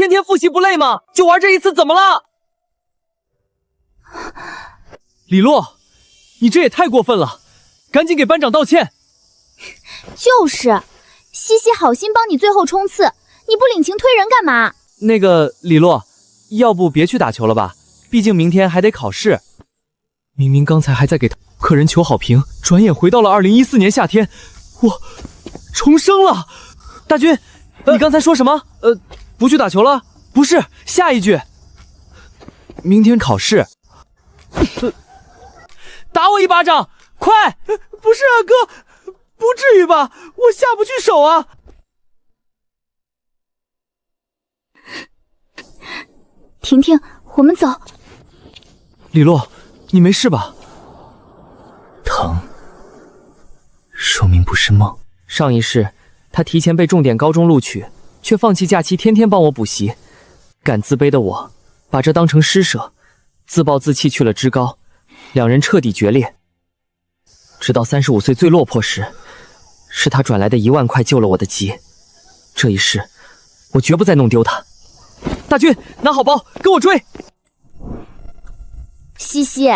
天天复习不累吗？就玩这一次怎么了？李洛，你这也太过分了，赶紧给班长道歉。就是，西西好心帮你最后冲刺，你不领情推人干嘛？那个李洛，要不别去打球了吧？毕竟明天还得考试。明明刚才还在给客人求好评，转眼回到了2014年夏天，我重生了。大军，你刚才说什么？不去打球了？不是，下一句。明天考试。打我一巴掌，快！不是啊，哥，不至于吧？我下不去手啊。婷婷，我们走。李洛，你没事吧？疼，说明不是梦。上一世，他提前被重点高中录取，却放弃假期天天帮我补习。敢自卑的我，把这当成施舍，自暴自弃去了职高，两人彻底决裂。直到35岁最落魄时，是他转来的1万块救了我的急。这一世，我绝不再弄丢他。大军，拿好包，跟我追！西西，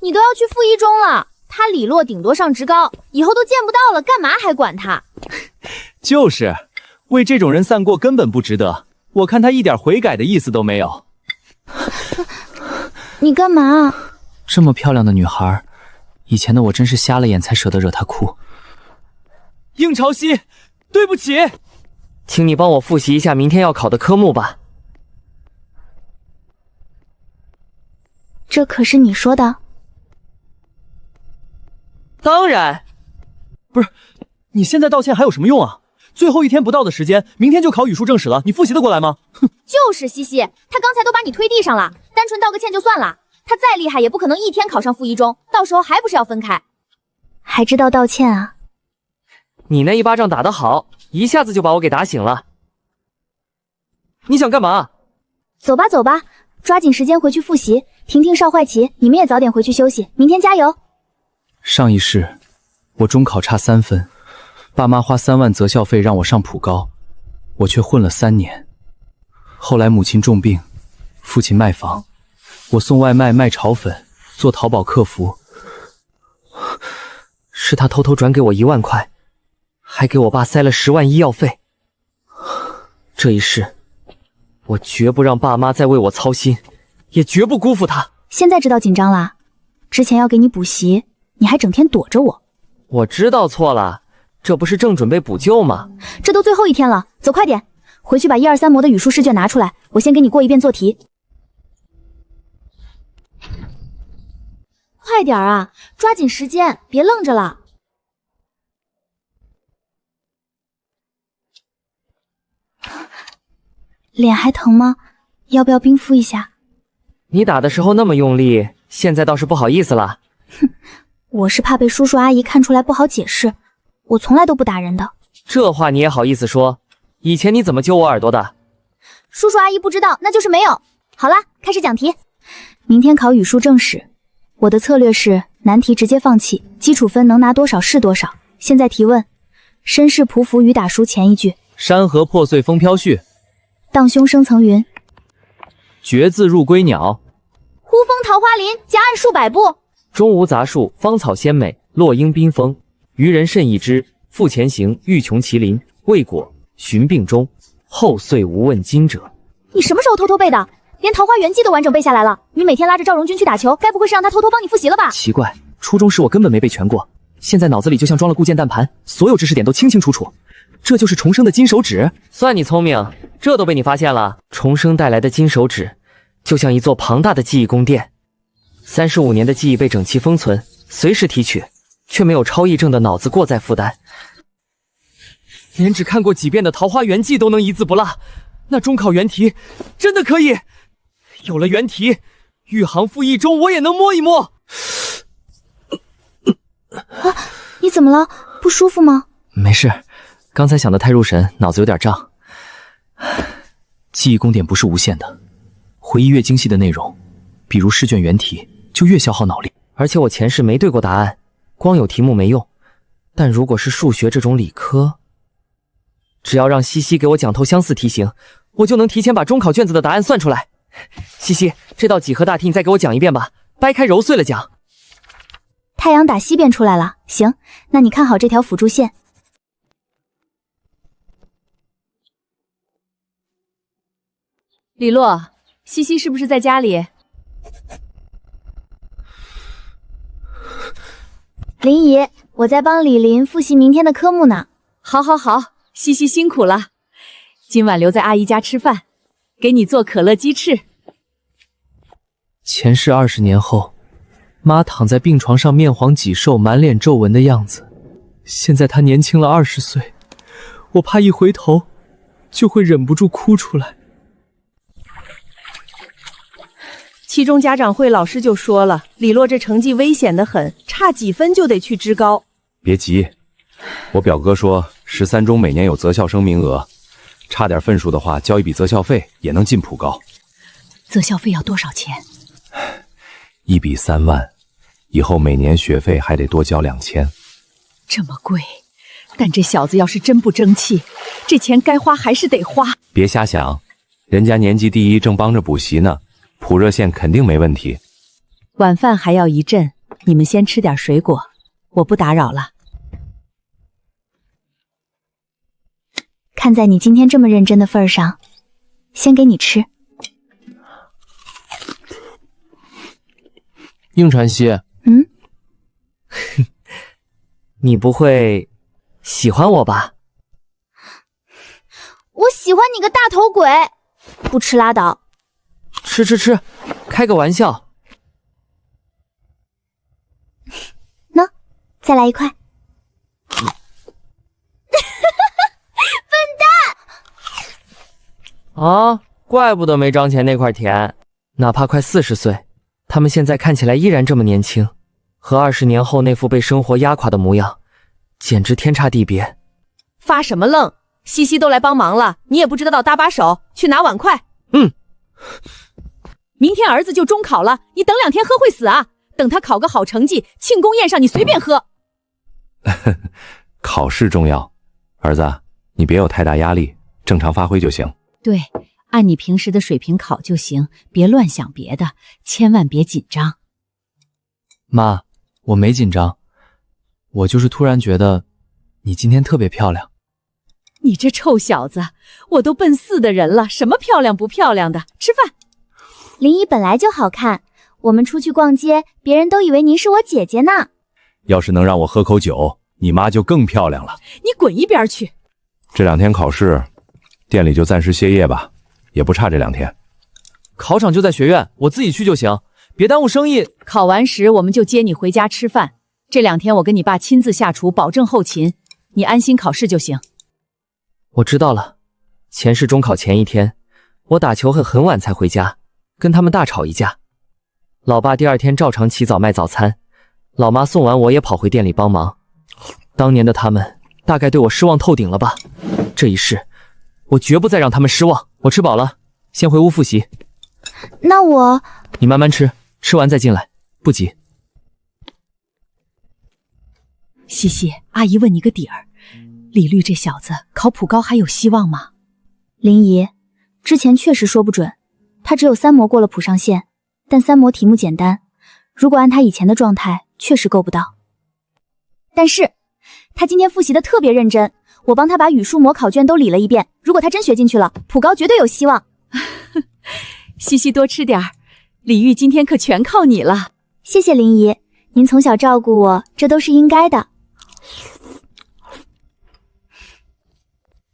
你都要去附一中了，他李洛顶多上职高，以后都见不到了，干嘛还管他？就是，为这种人散过根本不值得。我看他一点悔改的意思都没有。你干嘛？这么漂亮的女孩，以前的我真是瞎了眼才舍得惹她哭。应朝夕，对不起，请你帮我复习一下明天要考的科目吧。这可是你说的？当然。不是，你现在道歉还有什么用啊？最后1天不到的时间，明天就考语数政史了，你复习得过来吗？哼！就是西西，他刚才都把你推地上了，单纯道个歉就算了。他再厉害也不可能1天考上附一中，到时候还不是要分开？还知道道歉啊？你那一巴掌打得好，一下子就把我给打醒了。你想干嘛？走吧走吧，抓紧时间回去复习。婷婷、邵坏棋，你们也早点回去休息，明天加油。上一世，我中考差3分，爸妈花3万择校费让我上普高，我却混了3年。后来母亲重病，父亲卖房，我送外卖、卖炒粉，做淘宝客服。是他偷偷转给我1万块，还给我爸塞了10万医药费。这一世，我绝不让爸妈再为我操心，也绝不辜负他。现在知道紧张啦？之前要给你补习，你还整天躲着我。我知道错了，这不是正准备补救吗？这都最后1天了，走快点，回去把1、2、3模的语数试卷拿出来，我先给你过一遍做题。快点啊，抓紧时间，别愣着了。脸还疼吗？要不要冰敷一下？你打的时候那么用力，现在倒是不好意思了。哼，我是怕被叔叔阿姨看出来不好解释，我从来都不打人的。这话你也好意思说？以前你怎么揪我耳朵的？叔叔阿姨不知道，那就是没有。好了，开始讲题。明天考语数政史，我的策略是难题直接放弃，基础分能拿多少是多少。现在提问：身世匍匐与打书前一句。山河破碎风飘絮，荡胸生层云。绝字入归鸟，呼风桃花林，夹岸数百步。中无杂树，芳草鲜美，落英缤纷。渔人甚异之，复前行，欲穷其林，未果，寻病终，后遂无问津者。你什么时候偷偷背的？连《桃花源记》都完整背下来了。你每天拉着赵荣军去打球，该不会是让他偷偷帮你复习了吧？奇怪，初中时我根本没背全过，现在脑子里就像装了固件弹盘，所有知识点都清清楚楚。这就是重生的金手指。算你聪明，这都被你发现了。重生带来的金手指，就像一座庞大的记忆宫殿，35年的记忆被整齐封存，随时提取，却没有超忆症的脑子过载负担。连只看过几遍的《桃花源记》都能一字不落，那中考原题真的可以。有了原题，豫杭附一中我也能摸一摸。啊，你怎么了？不舒服吗？没事，刚才想得太入神，脑子有点胀。记忆宫点不是无限的，回忆越精细的内容，比如试卷原题，就越消耗脑力。而且我前世没对过答案，光有题目没用。但如果是数学这种理科，只要让西西给我讲透相似题型，我就能提前把中考卷子的答案算出来。西西，这道几何大题你再给我讲一遍吧，掰开揉碎了讲。太阳打西边出来了，行，那你看好这条辅助线。李洛，西西是不是在家里？林姨，我在帮李林复习明天的科目呢。好，西西辛苦了，今晚留在阿姨家吃饭，给你做可乐鸡翅。前世20年后，妈躺在病床上，面黄肌瘦，满脸皱纹的样子。现在她年轻了20岁，我怕一回头就会忍不住哭出来。期中家长会老师就说了，李洛这成绩危险得很，差几分就得去职高。别急，我表哥说13中每年有择校生名额，差点分数的话交一笔择校费也能进普高。择校费要多少钱？1笔3万，以后每年学费还得多交2000。这么贵，但这小子要是真不争气，这钱该花还是得花。别瞎想，人家年级第1正帮着补习呢，普热线肯定没问题。晚饭还要一阵，你们先吃点水果，我不打扰了。看在你今天这么认真的份上，先给你吃。应传熙，你不会喜欢我吧？我喜欢你个大头鬼！不吃拉倒。吃，开个玩笑。喏，再来一块。啊，怪不得没张前那块甜。哪怕快40岁，他们现在看起来依然这么年轻，和20年后那副被生活压垮的模样，简直天差地别。发什么愣？西西都来帮忙了，你也不知道搭把手，去拿碗筷。明天儿子就中考了，你等2天喝会死啊！等他考个好成绩，庆功宴上你随便喝。考试重要，儿子，你别有太大压力，正常发挥就行。对，按你平时的水平考就行，别乱想别的，千万别紧张。妈，我没紧张，我就是突然觉得你今天特别漂亮。你这臭小子，我都奔4的人了，什么漂亮不漂亮的？吃饭。林姨本来就好看，我们出去逛街，别人都以为您是我姐姐呢。要是能让我喝口酒，你妈就更漂亮了。你滚一边去！这2天考试，店里就暂时歇业吧，也不差这2天。考场就在学院，我自己去就行，别耽误生意。考完时我们就接你回家吃饭。这2天我跟你爸亲自下厨，保证后勤，你安心考试就行。我知道了，前世中考前一天，我打球很晚才回家，跟他们大吵一架。老爸第2天照常起早卖早餐，老妈送完我也跑回店里帮忙。当年的他们大概对我失望透顶了吧？这一世，我绝不再让他们失望。我吃饱了，先回屋复习。那我……你慢慢吃，吃完再进来，不急。西西，阿姨问你个底儿，李律这小子考普高还有希望吗？林姨，之前确实说不准，他只有3模过了普上线，但3模题目简单，如果按他以前的状态，确实够不到。但是他今天复习的特别认真，我帮他把语数模考卷都理了一遍，如果他真学进去了，普高绝对有希望。西西多吃点儿，李玉今天可全靠你了。谢谢林姨，您从小照顾我，这都是应该的。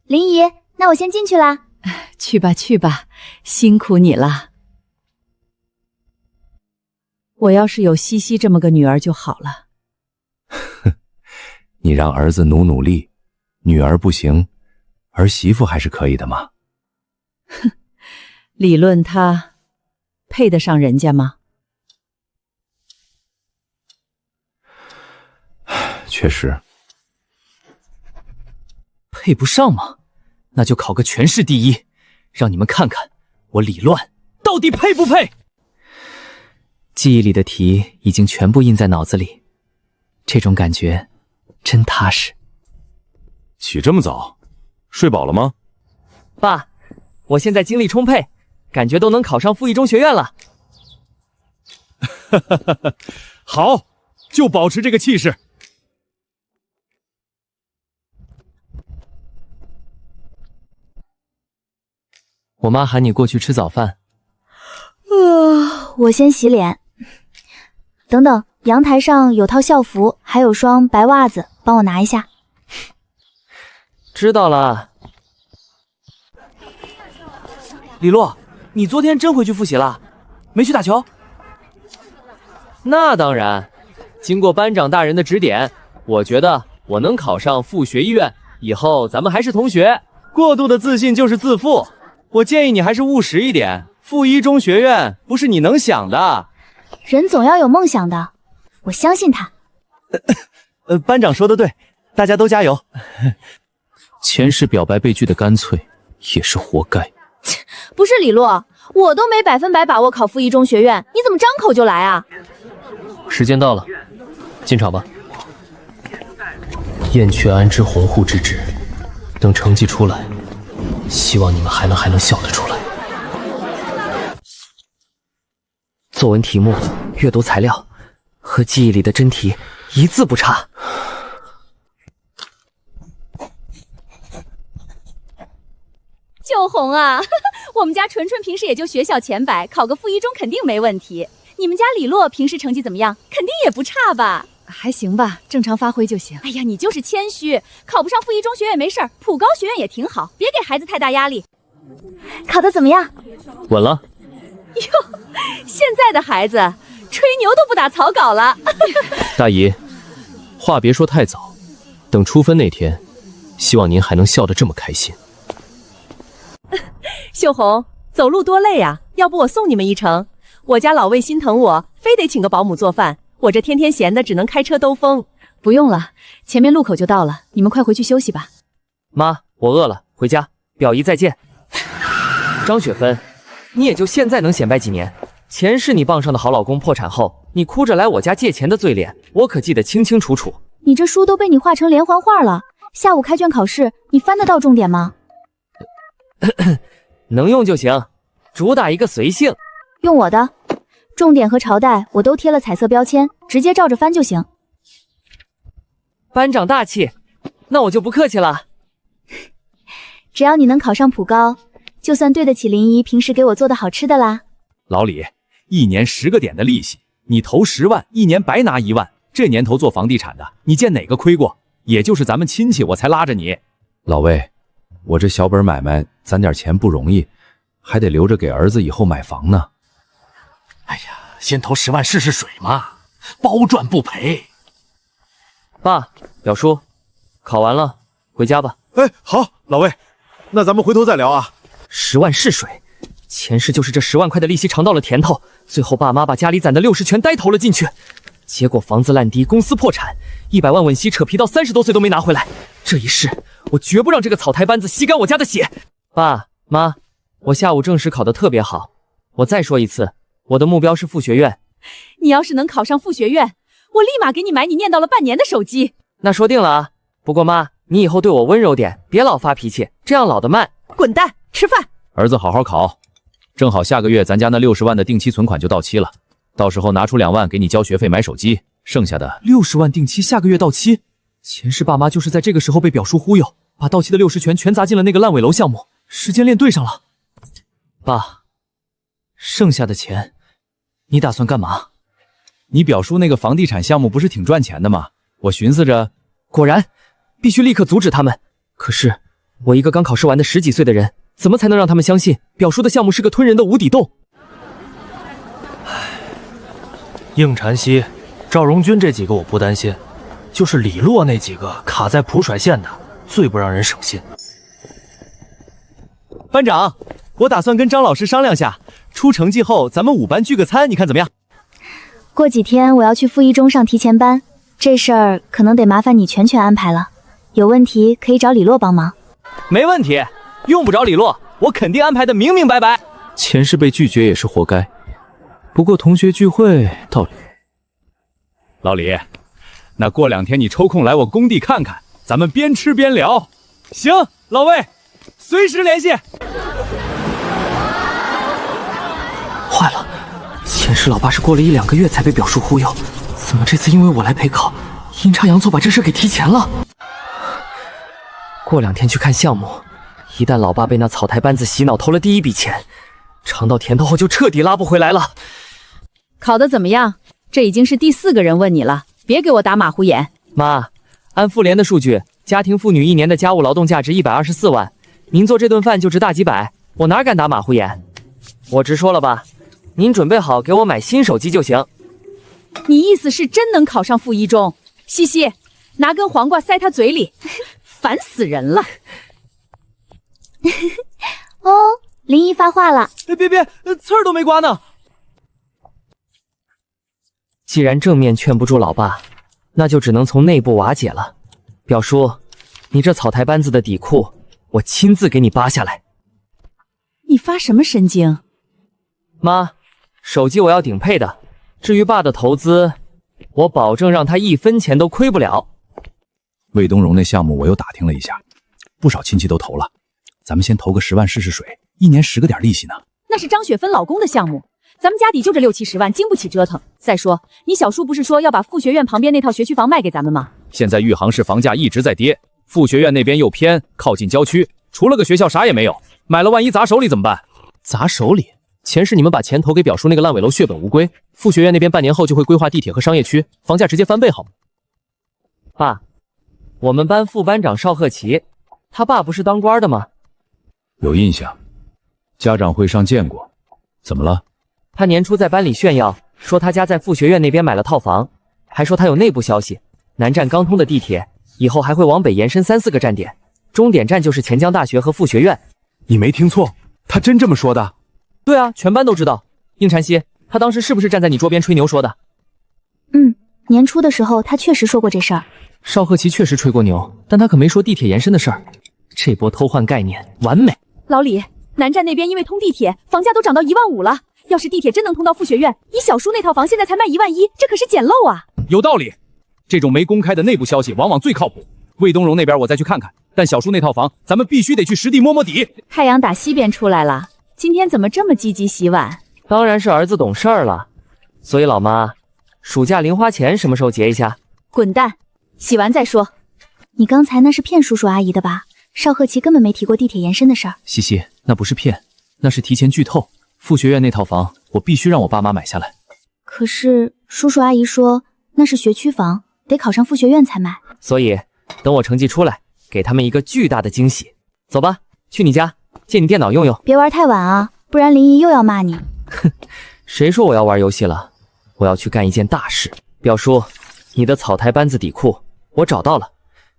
林姨，那我先进去啦。去吧去吧，辛苦你了。我要是有西西这么个女儿就好了。你让儿子努力，女儿不行，儿媳妇还是可以的嘛。哼，理论他配得上人家吗？确实。配不上吗？那就考个全市第1，让你们看看我李乱到底配不配。记忆里的题已经全部印在脑子里，这种感觉真踏实。起这么早，睡饱了吗？爸，我现在精力充沛，感觉都能考上附一中学院了。好，就保持这个气势。我妈喊你过去吃早饭。我先洗脸。等等，阳台上有套校服，还有双白袜子，帮我拿一下。知道了。李洛，你昨天真回去复习了？没去打球？那当然，经过班长大人的指点，我觉得我能考上附学医院，以后咱们还是同学。过度的自信就是自负，我建议你还是务实一点。附一中学院不是你能想的。人总要有梦想的，我相信他。班长说的对，大家都加油。前世表白被拒的干脆，也是活该。不是李洛，我都没100%把握考附一中学院，你怎么张口就来啊？时间到了，进场吧。燕雀安知鸿鹄之志，等成绩出来，希望你们还能笑得出来。作文题目、阅读材料和记忆里的真题一字不差。秀红啊，我们家纯纯平时也就学校前100，考个附一中肯定没问题。你们家李洛平时成绩怎么样？肯定也不差吧？还行吧，正常发挥就行。哎呀，你就是谦虚，考不上附一中学院没事儿，普高学院也挺好，别给孩子太大压力。考得怎么样？稳了。哟，现在的孩子吹牛都不打草稿了。大姨，话别说太早，等出分那天，希望您还能笑得这么开心。秀红，走路多累啊，要不我送你们一程？我家老魏心疼我，非得请个保姆做饭，我这天天闲的只能开车兜风。不用了，前面路口就到了，你们快回去休息吧。妈，我饿了，回家。表姨再见。张雪芬，你也就现在能显摆几年？前世你傍上的好老公破产后，你哭着来我家借钱的嘴脸，我可记得清清楚楚。你这书都被你画成连环画了，下午开卷考试，你翻得到重点吗？能用就行，主打一个随性。用我的，重点和朝代我都贴了彩色标签，直接照着翻就行。班长大气，那我就不客气了。只要你能考上普高，就算对得起林姨平时给我做的好吃的啦。老李，1年10个点的利息，你投10万，1年白拿1万。这年头做房地产的，你见哪个亏过？也就是咱们亲戚，我才拉着你。老魏，我这小本买卖攒点钱不容易，还得留着给儿子以后买房呢。哎呀，先投10万试试水嘛，包赚不赔。爸，表叔，考完了，回家吧。哎，好，老魏，那咱们回头再聊啊。10万试水，前世就是这10万块的利息尝到了甜头，最后爸妈把家里攒的60全呆投了进去，结果房子烂低，公司破产，100万稳息扯皮到30多岁都没拿回来。这一世，我绝不让这个草台班子吸干我家的血。爸妈，我下午正式考得特别好，我再说一次，我的目标是附学院。你要是能考上附学院，我立马给你买你念叨了半年的手机。那说定了啊。不过妈，你以后对我温柔点，别老发脾气，这样老得慢。滚蛋，吃饭。儿子好好考，正好下个月咱家那60万的定期存款就到期了，到时候拿出2万给你交学费买手机，剩下的60万定期下个月到期。前世爸妈就是在这个时候被表叔忽悠，把到期的60全砸进了那个烂尾楼项目，时间链对上了。爸，剩下的钱你打算干嘛？你表叔那个房地产项目不是挺赚钱的吗？我寻思着，果然必须立刻阻止他们。可是我一个刚考试完的10几岁的人，怎么才能让他们相信表叔的项目是个吞人的无底洞？应禅熙、赵荣军这几个我不担心，就是李洛那几个卡在普甩线的，最不让人省心。班长，我打算跟张老师商量下，出成绩后咱们5班聚个餐，你看怎么样？过几天我要去附一中上提前班，这事儿可能得麻烦你全权安排了，有问题可以找李洛帮忙。没问题，用不着李洛，我肯定安排的明明白白。前世被拒绝也是活该，不过同学聚会倒……老李，那过2天你抽空来我工地看看，咱们边吃边聊。行，老魏，随时联系。坏了，前世老爸是过了1-2个月才被表叔忽悠，怎么这次因为我来陪考，阴差阳错把这事给提前了？过2天去看项目，一旦老爸被那草台班子洗脑偷了第一笔钱，尝到甜头后就彻底拉不回来了。考得怎么样？这已经是第4个人问你了，别给我打马虎眼。妈，按妇联的数据，家庭妇女1年的家务劳动价值124万，您做这顿饭就值大几百，我哪敢打马虎眼？我直说了吧，您准备好给我买新手机就行。你意思是真能考上附一中？西西，拿根黄瓜塞他嘴里，烦死人了。哦，林姨发话了。别，刺儿都没刮呢。既然正面劝不住老爸，那就只能从内部瓦解了。表叔，你这草台班子的底裤，我亲自给你扒下来。你发什么神经？妈，手机我要顶配的，至于爸的投资，我保证让他1分钱都亏不了。魏东荣那项目我又打听了一下，不少亲戚都投了，咱们先投个10万试试水，1年10个点利息呢。那是张雪芬老公的项目，咱们家底就这60-70万，经不起折腾。再说，你小叔不是说要把附学院旁边那套学区房卖给咱们吗？现在玉杭市房价一直在跌，附学院那边又偏靠近郊区，除了个学校啥也没有，买了万一砸手里怎么办？砸手里？前世你们把钱投给表叔那个烂尾楼，血本无归。附学院那边半年后就会规划地铁和商业区，房价直接翻倍，好吗？爸，我们班副班长邵鹤奇，他爸不是当官的吗？有印象，家长会上见过。怎么了？他年初在班里炫耀，说他家在附学院那边买了套房，还说他有内部消息，南站刚通的地铁以后还会往北延伸3-4个站点，终点站就是钱江大学和附学院。你没听错，他真这么说的？对啊，全班都知道。应禅曦，他当时是不是站在你桌边吹牛说的？年初的时候他确实说过这事儿。邵鹤奇确实吹过牛，但他可没说地铁延伸的事儿。这波偷换概念完美。老李，南站那边因为通地铁，房价都涨到1.5万了。要是地铁真能通到附学院，你小叔那套房现在才卖1.1万，这可是捡漏啊！有道理，这种没公开的内部消息往往最靠谱。魏东荣那边我再去看看，但小叔那套房咱们必须得去实地摸摸底。太阳打西边出来了，今天怎么这么积极洗碗？当然是儿子懂事儿了。所以老妈，暑假零花钱什么时候结一下？滚蛋，洗完再说。你刚才那是骗叔叔阿姨的吧？邵鹤奇根本没提过地铁延伸的事儿。西西，那不是骗，那是提前剧透。附学院那套房，我必须让我爸妈买下来。可是叔叔阿姨说那是学区房，得考上附学院才买。所以等我成绩出来，给他们一个巨大的惊喜。走吧，去你家借你电脑用用。别玩太晚啊，不然林姨又要骂你。哼，谁说我要玩游戏了？我要去干一件大事。表叔，你的草台班子底裤我找到了，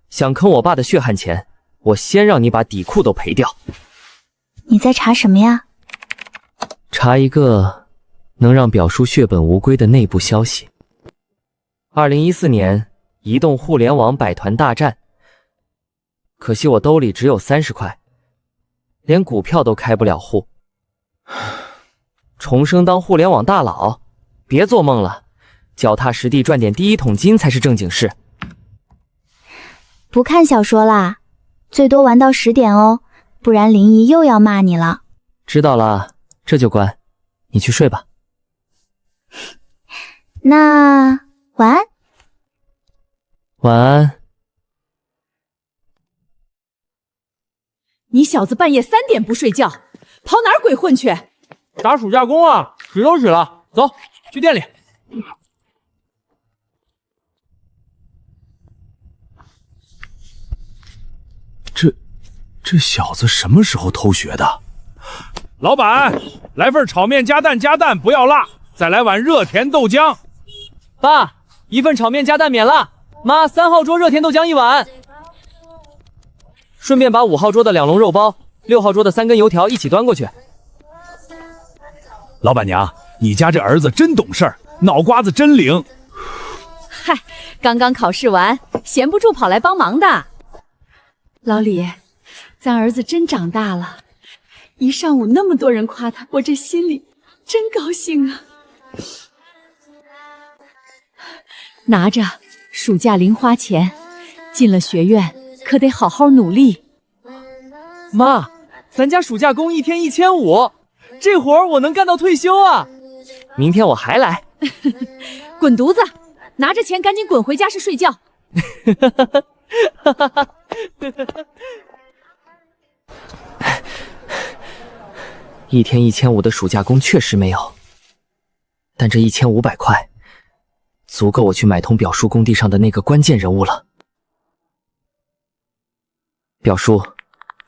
想坑我爸的血汗钱，我先让你把底裤都赔掉。你在查什么呀？查一个能让表叔血本无归的内部消息。2014年移动互联网百团大战，可惜我兜里只有30块，连股票都开不了户。重生当互联网大佬，别做梦了，脚踏实地赚点第一桶金才是正经事。不看小说啦，最多玩到10点哦，不然林姨又要骂你了。知道了，这就关，你去睡吧。那晚安。晚安。你小子半夜3点不睡觉，跑哪儿鬼混去？打暑假工啊，洗都洗了，走，去店里。这小子什么时候偷学的？老板，来份炒面加蛋不要辣，再来碗热甜豆浆。爸，一份炒面加蛋免了。妈，3号桌热甜豆浆1碗。顺便把5号桌的2笼肉包、6号桌的3根油条一起端过去。老板娘，你家这儿子真懂事儿，脑瓜子真灵。嗨，刚刚考试完，闲不住跑来帮忙的。老李，咱儿子真长大了，一上午那么多人夸他，我这心里真高兴啊。拿着暑假零花钱，进了学院可得好好努力。妈，咱家暑假工1天1500，这活儿我能干到退休啊！明天我还来。滚犊子！拿着钱赶紧滚回家室睡觉。一天1500的暑假工确实没有，但这1500块足够我去买通表叔工地上的那个关键人物了。表叔，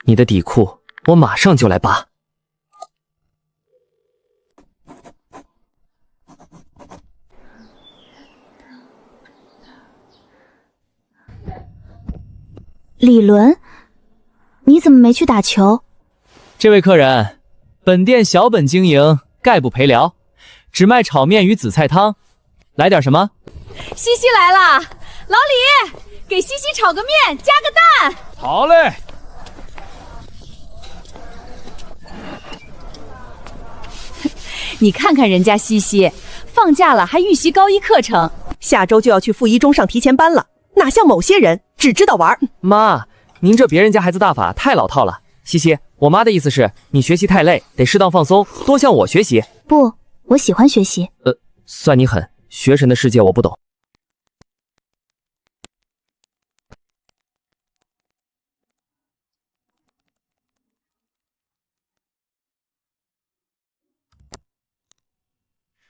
你的底裤我马上就来扒。李伦，你怎么没去打球？这位客人，本店小本经营，概不陪聊，只卖炒面与紫菜汤。来点什么？西西来了，老李，给西西炒个面，加个蛋。好嘞。你看看人家西西，放假了还预习高一课程，下周就要去附一中上提前班了，哪像某些人只知道玩。妈，您这别人家孩子大法太老套了。西西，我妈的意思是，你学习太累，得适当放松，多向我学习。不，我喜欢学习。算你狠，学神的世界我不懂。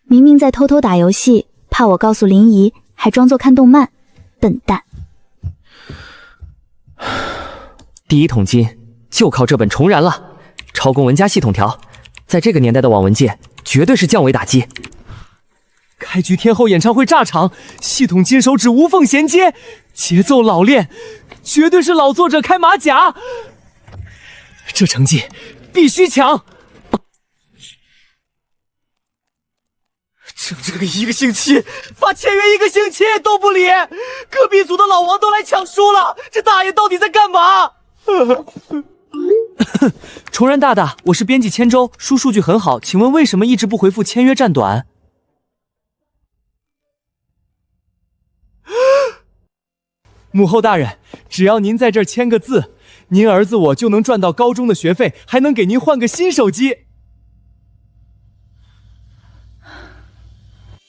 明明在偷偷打游戏，怕我告诉林姨，还装作看动漫，笨蛋。第一桶金就靠这本重燃了，超公文加系统条，在这个年代的网文界绝对是降维打击。开局天后演唱会炸场，系统金手指无缝衔接，节奏老练，绝对是老作者开马甲。这成绩必须抢！整这个1个星期，发签约1个星期都不理，隔壁组的老王都来抢书了，这大爷到底在干嘛？重然大大，我是编辑千舟，书数据很好，请问为什么一直不回复签约暂短？母后大人，只要您在这儿签个字，您儿子我就能赚到高中的学费，还能给您换个新手机。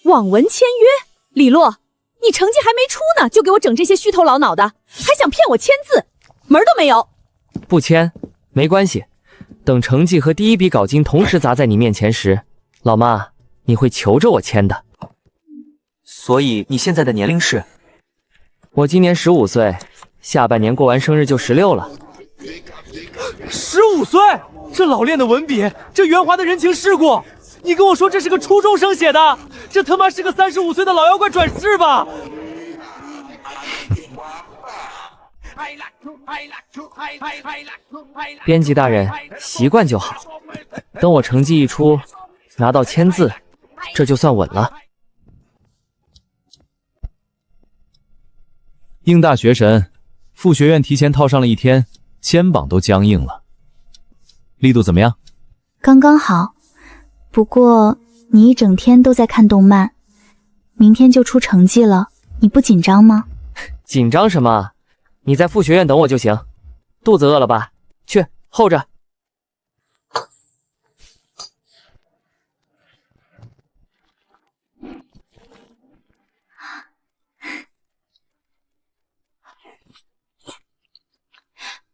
网文签约？李洛，你成绩还没出呢，就给我整这些虚头老脑的，还想骗我签字，门儿都没有。不签没关系，等成绩和第一笔稿金同时砸在你面前时，老妈，你会求着我签的。所以你现在的年龄是？我今年15岁，下半年过完生日就16了。15岁？这老练的文笔，这圆滑的人情世故，你跟我说这是个初中生写的？这他妈是个35岁的老妖怪转世吧？编辑大人，习惯就好。等我成绩一出，拿到签字，这就算稳了。应大学神，副学院提前套上了1天，肩膀都僵硬了。力度怎么样？刚刚好。不过你一整天都在看动漫，明天就出成绩了，你不紧张吗？紧张什么？你在副学院等我就行。肚子饿了吧？去候着。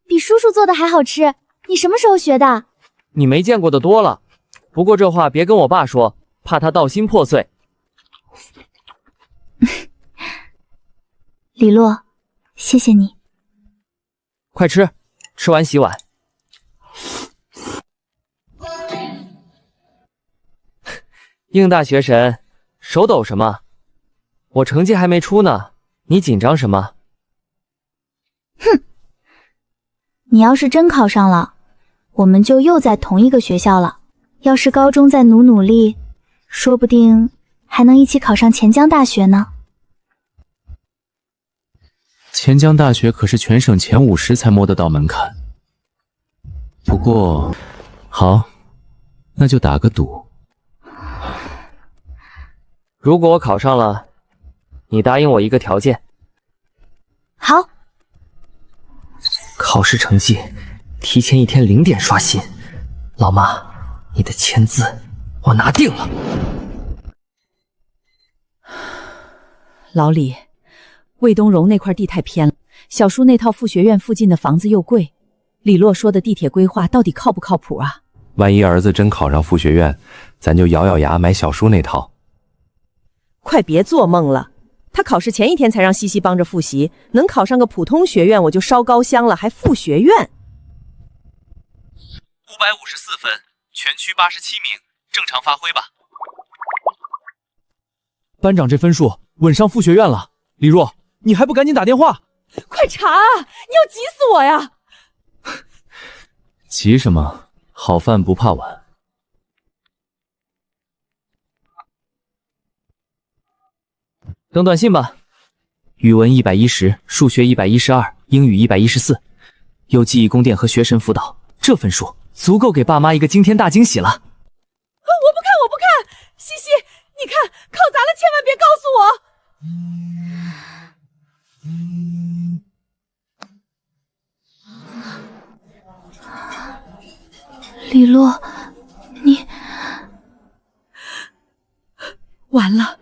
比叔叔做的还好吃，你什么时候学的？你没见过的多了。不过这话别跟我爸说，怕他道心破碎。李洛，谢谢你。快吃，吃完洗碗。应大学神，手抖什么？我成绩还没出呢，你紧张什么？哼，你要是真考上了，我们就又在同一个学校了。要是高中再努力，说不定还能一起考上钱江大学呢。钱江大学可是全省前50才摸得到门槛。不过，好，那就打个赌。如果我考上了，你答应我一个条件。好。考试成绩提前1天0点刷新。老妈，你的签字我拿定了。老李，魏东荣那块地太偏了，小叔那套副学院附近的房子又贵，李洛说的地铁规划到底靠不靠谱啊？万一儿子真考上副学院，咱就咬咬牙买小叔那套。快别做梦了，他考试前一天才让西西帮着复习，能考上个普通学院我就烧高香了，还副学院。554分，全区87名，正常发挥吧。班长这分数稳上副学院了，李若，你还不赶紧打电话？快查啊！你要急死我呀！急什么？好饭不怕晚。登短信吧。语文110，数学112，英语114，有记忆宫殿和学神辅导，这分数足够给爸妈一个惊天大惊喜了。我不看！西西，你看考砸了，千万别告诉我！李洛，你完了，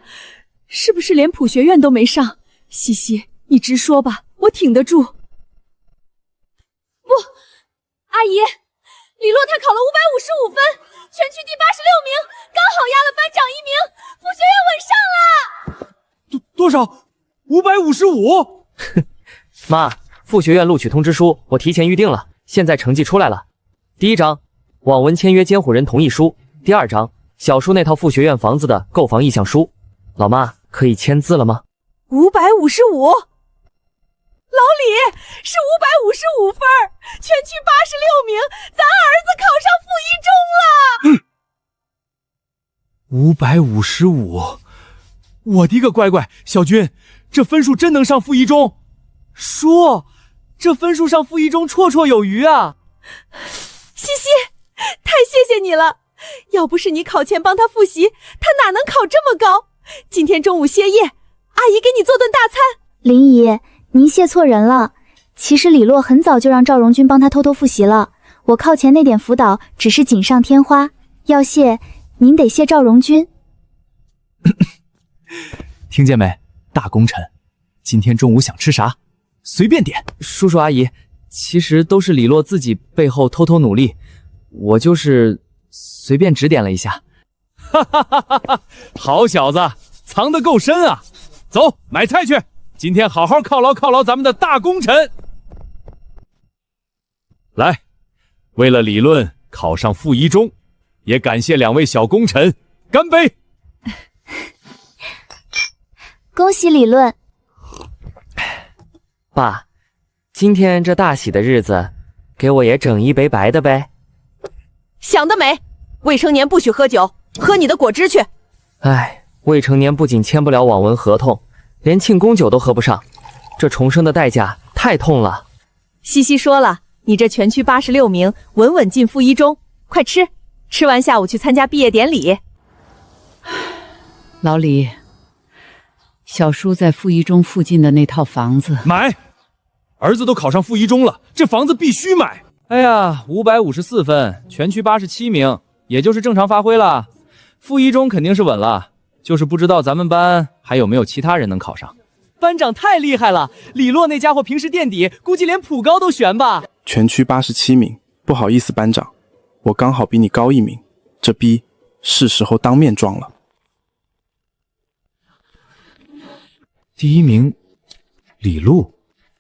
是不是连普学院都没上？西西，你直说吧，我挺得住。不，阿姨，李洛他考了555分，全区第86名，刚好压了班长1名，副学院稳上了。多少？555？妈，副学院录取通知书我提前预定了，现在成绩出来了。第1章，网文签约监护人同意书；第2章，小叔那套副学院房子的购房意向书。老妈，可以签字了吗555，老李是555分，全区86名，咱儿子考上555，附一中了。我的个乖乖，小军，这分数真能上附一中？叔，这分数上附一中绰绰有余啊！西西，太谢谢你了，要不是你考前帮他复习，他哪能考这么高？今天中午歇业，阿姨给你做顿大餐。林姨，您谢错人了。其实李洛很早就让赵荣军帮他偷偷复习了，我靠前那点辅导只是锦上添花，要谢您得谢赵荣军。听见没？大功臣，今天中午想吃啥？随便点。叔叔阿姨，其实都是李洛自己背后偷偷努力，我就是随便指点了一下。哈哈哈哈哈！好小子，藏得够深啊！走，买菜去。今天好好犒劳犒劳咱们的大功臣。来，为了理论考上附一中，也感谢2位小功臣，干杯！恭喜理论。爸，今天这大喜的日子，给我也整一杯白的呗。想得美，未成年不许喝酒，喝你的果汁去。唉，未成年不仅签不了网文合同，连庆功酒都喝不上，这重生的代价太痛了。西西说了，你这全区86名，稳稳进附一中，快吃，吃完下午去参加毕业典礼。老李，小叔在附一中附近的那套房子买，儿子都考上附一中了，这房子必须买。哎呀，554分，全区87名，也就是正常发挥了。附一中肯定是稳了，就是不知道咱们班还有没有其他人能考上。班长太厉害了，李洛那家伙平时垫底，估计连普高都悬吧。全区87名，不好意思班长，我刚好比你高1名，这逼是时候当面装了。第1名，李璐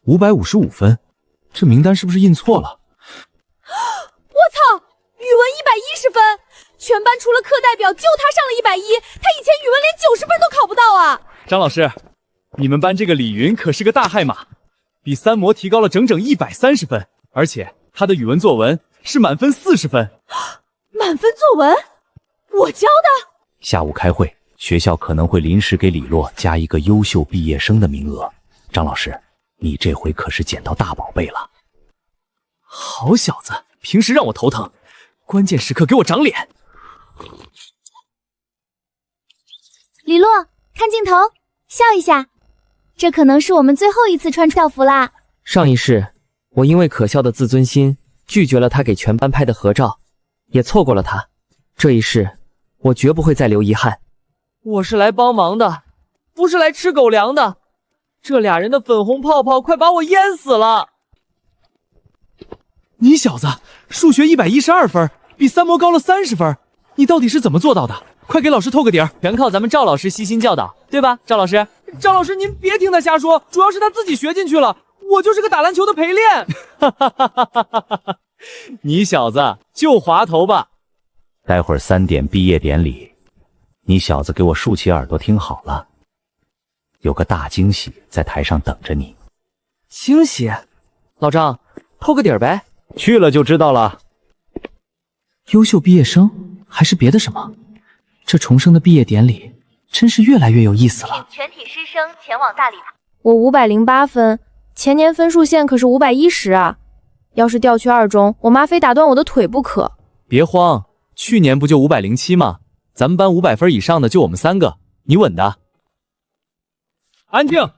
，555分，这名单是不是印错了？我操，语文110分，全班除了课代表就他上了110，他以前语文连90分都考不到啊！张老师，你们班这个李云可是个大害马，比3模提高了整整130分，而且他的语文作文是满分40分。满分作文？我教的？下午开会，学校可能会临时给李洛加一个优秀毕业生的名额。张老师，你这回可是捡到大宝贝了。好小子，平时让我头疼，关键时刻给我长脸。李洛，看镜头，笑一下。这可能是我们最后一次穿校服啦。上一世，我因为可笑的自尊心，拒绝了他给全班拍的合照，也错过了他。这一世，我绝不会再留遗憾。我是来帮忙的，不是来吃狗粮的。这俩人的粉红泡泡快把我淹死了！你小子，数学112分，比三模高了30分，你到底是怎么做到的？快给老师透个底儿！全靠咱们赵老师悉心教导，对吧，赵老师？赵老师，您别听他瞎说，主要是他自己学进去了，我就是个打篮球的陪练。你小子就滑头吧。待会儿3点毕业典礼，你小子给我竖起耳朵听好了，有个大惊喜在台上等着你。惊喜？老张，透个底儿呗。去了就知道了。优秀毕业生还是别的什么？这重生的毕业典礼真是越来越有意思了。全体师生前往大礼堂。我508分，前年分数线可是510啊！要是调去2中，我妈非打断我的腿不可。别慌，去年不就507吗？咱们班500分以上的就我们3个，你稳的。安静，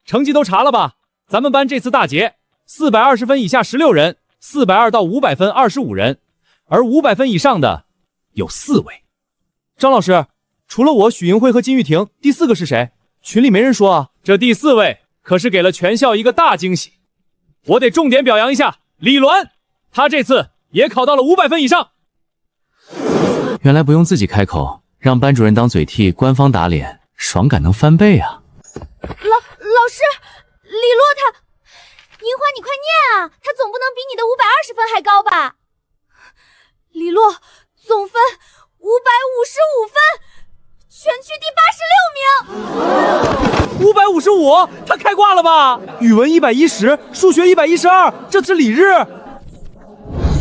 成绩都查了吧？咱们班这次大捷，420分以下16人，420到500分25人，而500分以上的有4位。张老师，除了我、许莹慧和金玉婷，第4个是谁？群里没人说啊。这第4位可是给了全校一个大惊喜，我得重点表扬一下李鸾，他这次也考到了500分以上。原来不用自己开口，让班主任当嘴替，官方打脸，爽感能翻倍啊！老师，李洛他，银花你快念啊，他总不能比你的520分还高吧？李洛总分555分，全区第86名。555，他开挂了吧？语文110，数学112，这是李日。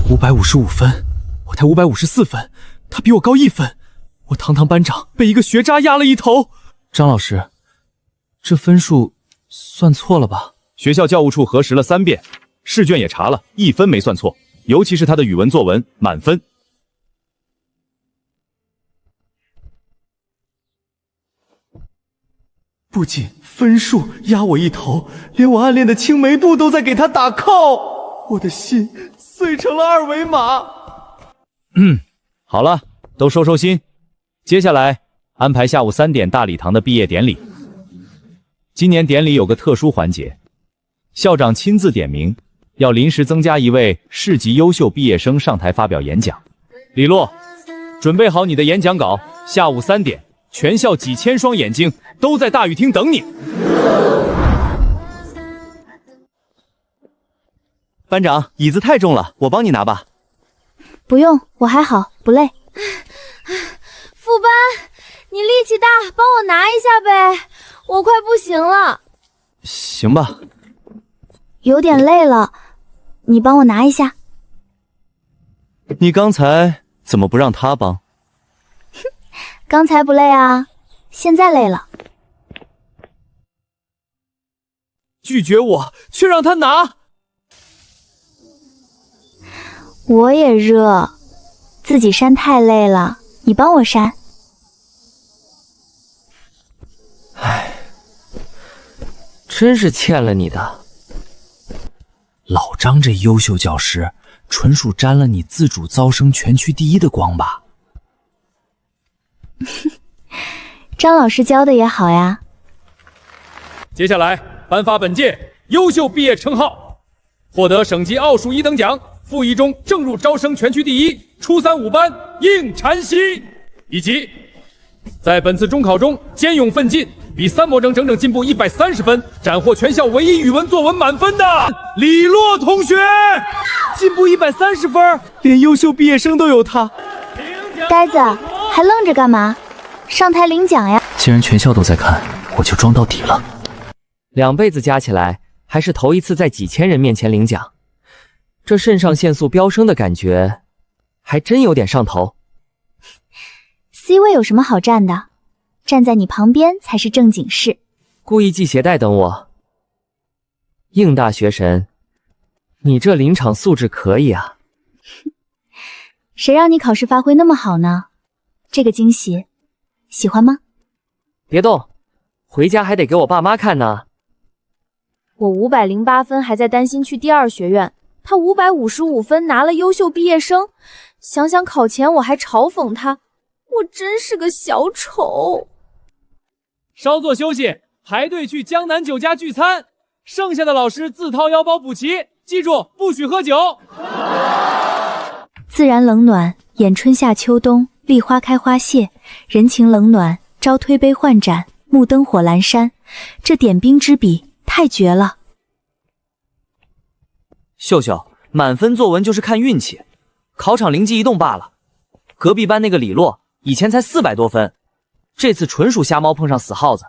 555分，我才554分，他比我高1分，我堂堂班长被一个学渣压了一头。张老师，这分数算错了吧？学校教务处核实了3遍，试卷也查了，1分没算错，尤其是他的语文作文满分。不仅分数压我一头，连我暗恋的青梅度都在给他打 call， 我的心碎成了2维码。好了，都收收心，接下来安排下午3点大礼堂的毕业典礼。今年典礼有个特殊环节，校长亲自点名，要临时增加一位市级优秀毕业生上台发表演讲。李洛，准备好你的演讲稿，下午3点，全校几千双眼睛都在大雨厅等你。班长，椅子太重了，我帮你拿吧。不用，我还好，不累。副班，你力气大，帮我拿一下呗，我快不行了。行吧。有点累了，你帮我拿一下。你刚才怎么不让他帮？刚才不累啊，现在累了。拒绝我，却让他拿。我也热，自己扇太累了，你帮我扇。唉，真是欠了你的。老张这优秀教师，纯属沾了你自主招生全区第1的光吧？张老师教的也好呀。接下来颁发本届优秀毕业称号，获得省级奥数1等奖，附一中正入招生全区第1，初3、5班应禅熙，以及在本次中考中坚勇奋进，比三模整整进步130分，斩获全校唯一语文作文满分的李洛同学，进步130分，连优秀毕业生都有他。呆子，还愣着干嘛？上台领奖呀！既然全校都在看，我就装到底了。2辈子加起来，还是头一次在几千人面前领奖，这肾上腺素飙升的感觉，还真有点上头。C 位有什么好站的？站在你旁边才是正经事。故意系鞋带等我。应大学神，你这临场素质可以啊。谁让你考试发挥那么好呢？这个惊喜，喜欢吗？别动，回家还得给我爸妈看呢。我508分，还在担心去第2学院，他555分拿了优秀毕业生，想想考前我还嘲讽他，我真是个小丑。稍作休息，排队去江南酒家聚餐，剩下的老师自掏腰包补齐，记住不许喝酒。自然冷暖，演春夏秋冬，丽花开花谢，人情冷暖，朝推杯换盏，暮灯火阑珊。这点兵之笔太绝了。秀秀，满分作文就是看运气，考场灵机一动罢了。隔壁班那个李洛以前才400多分，这次纯属瞎猫碰上死耗子。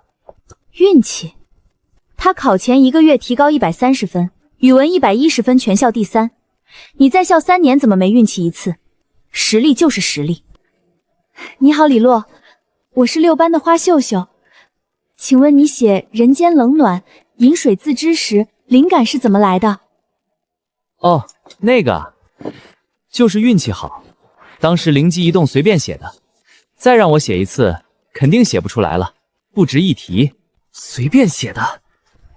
运气？他考前1个月提高130分，语文110分，全校第3。你在校3年怎么没运气一次？实力就是实力。你好，李洛，我是6班的花秀秀，请问你写人间冷暖，饮水自知时，灵感是怎么来的？哦，那个就是运气好，当时灵机一动随便写的。再让我写一次，肯定写不出来了，不值一提。随便写的，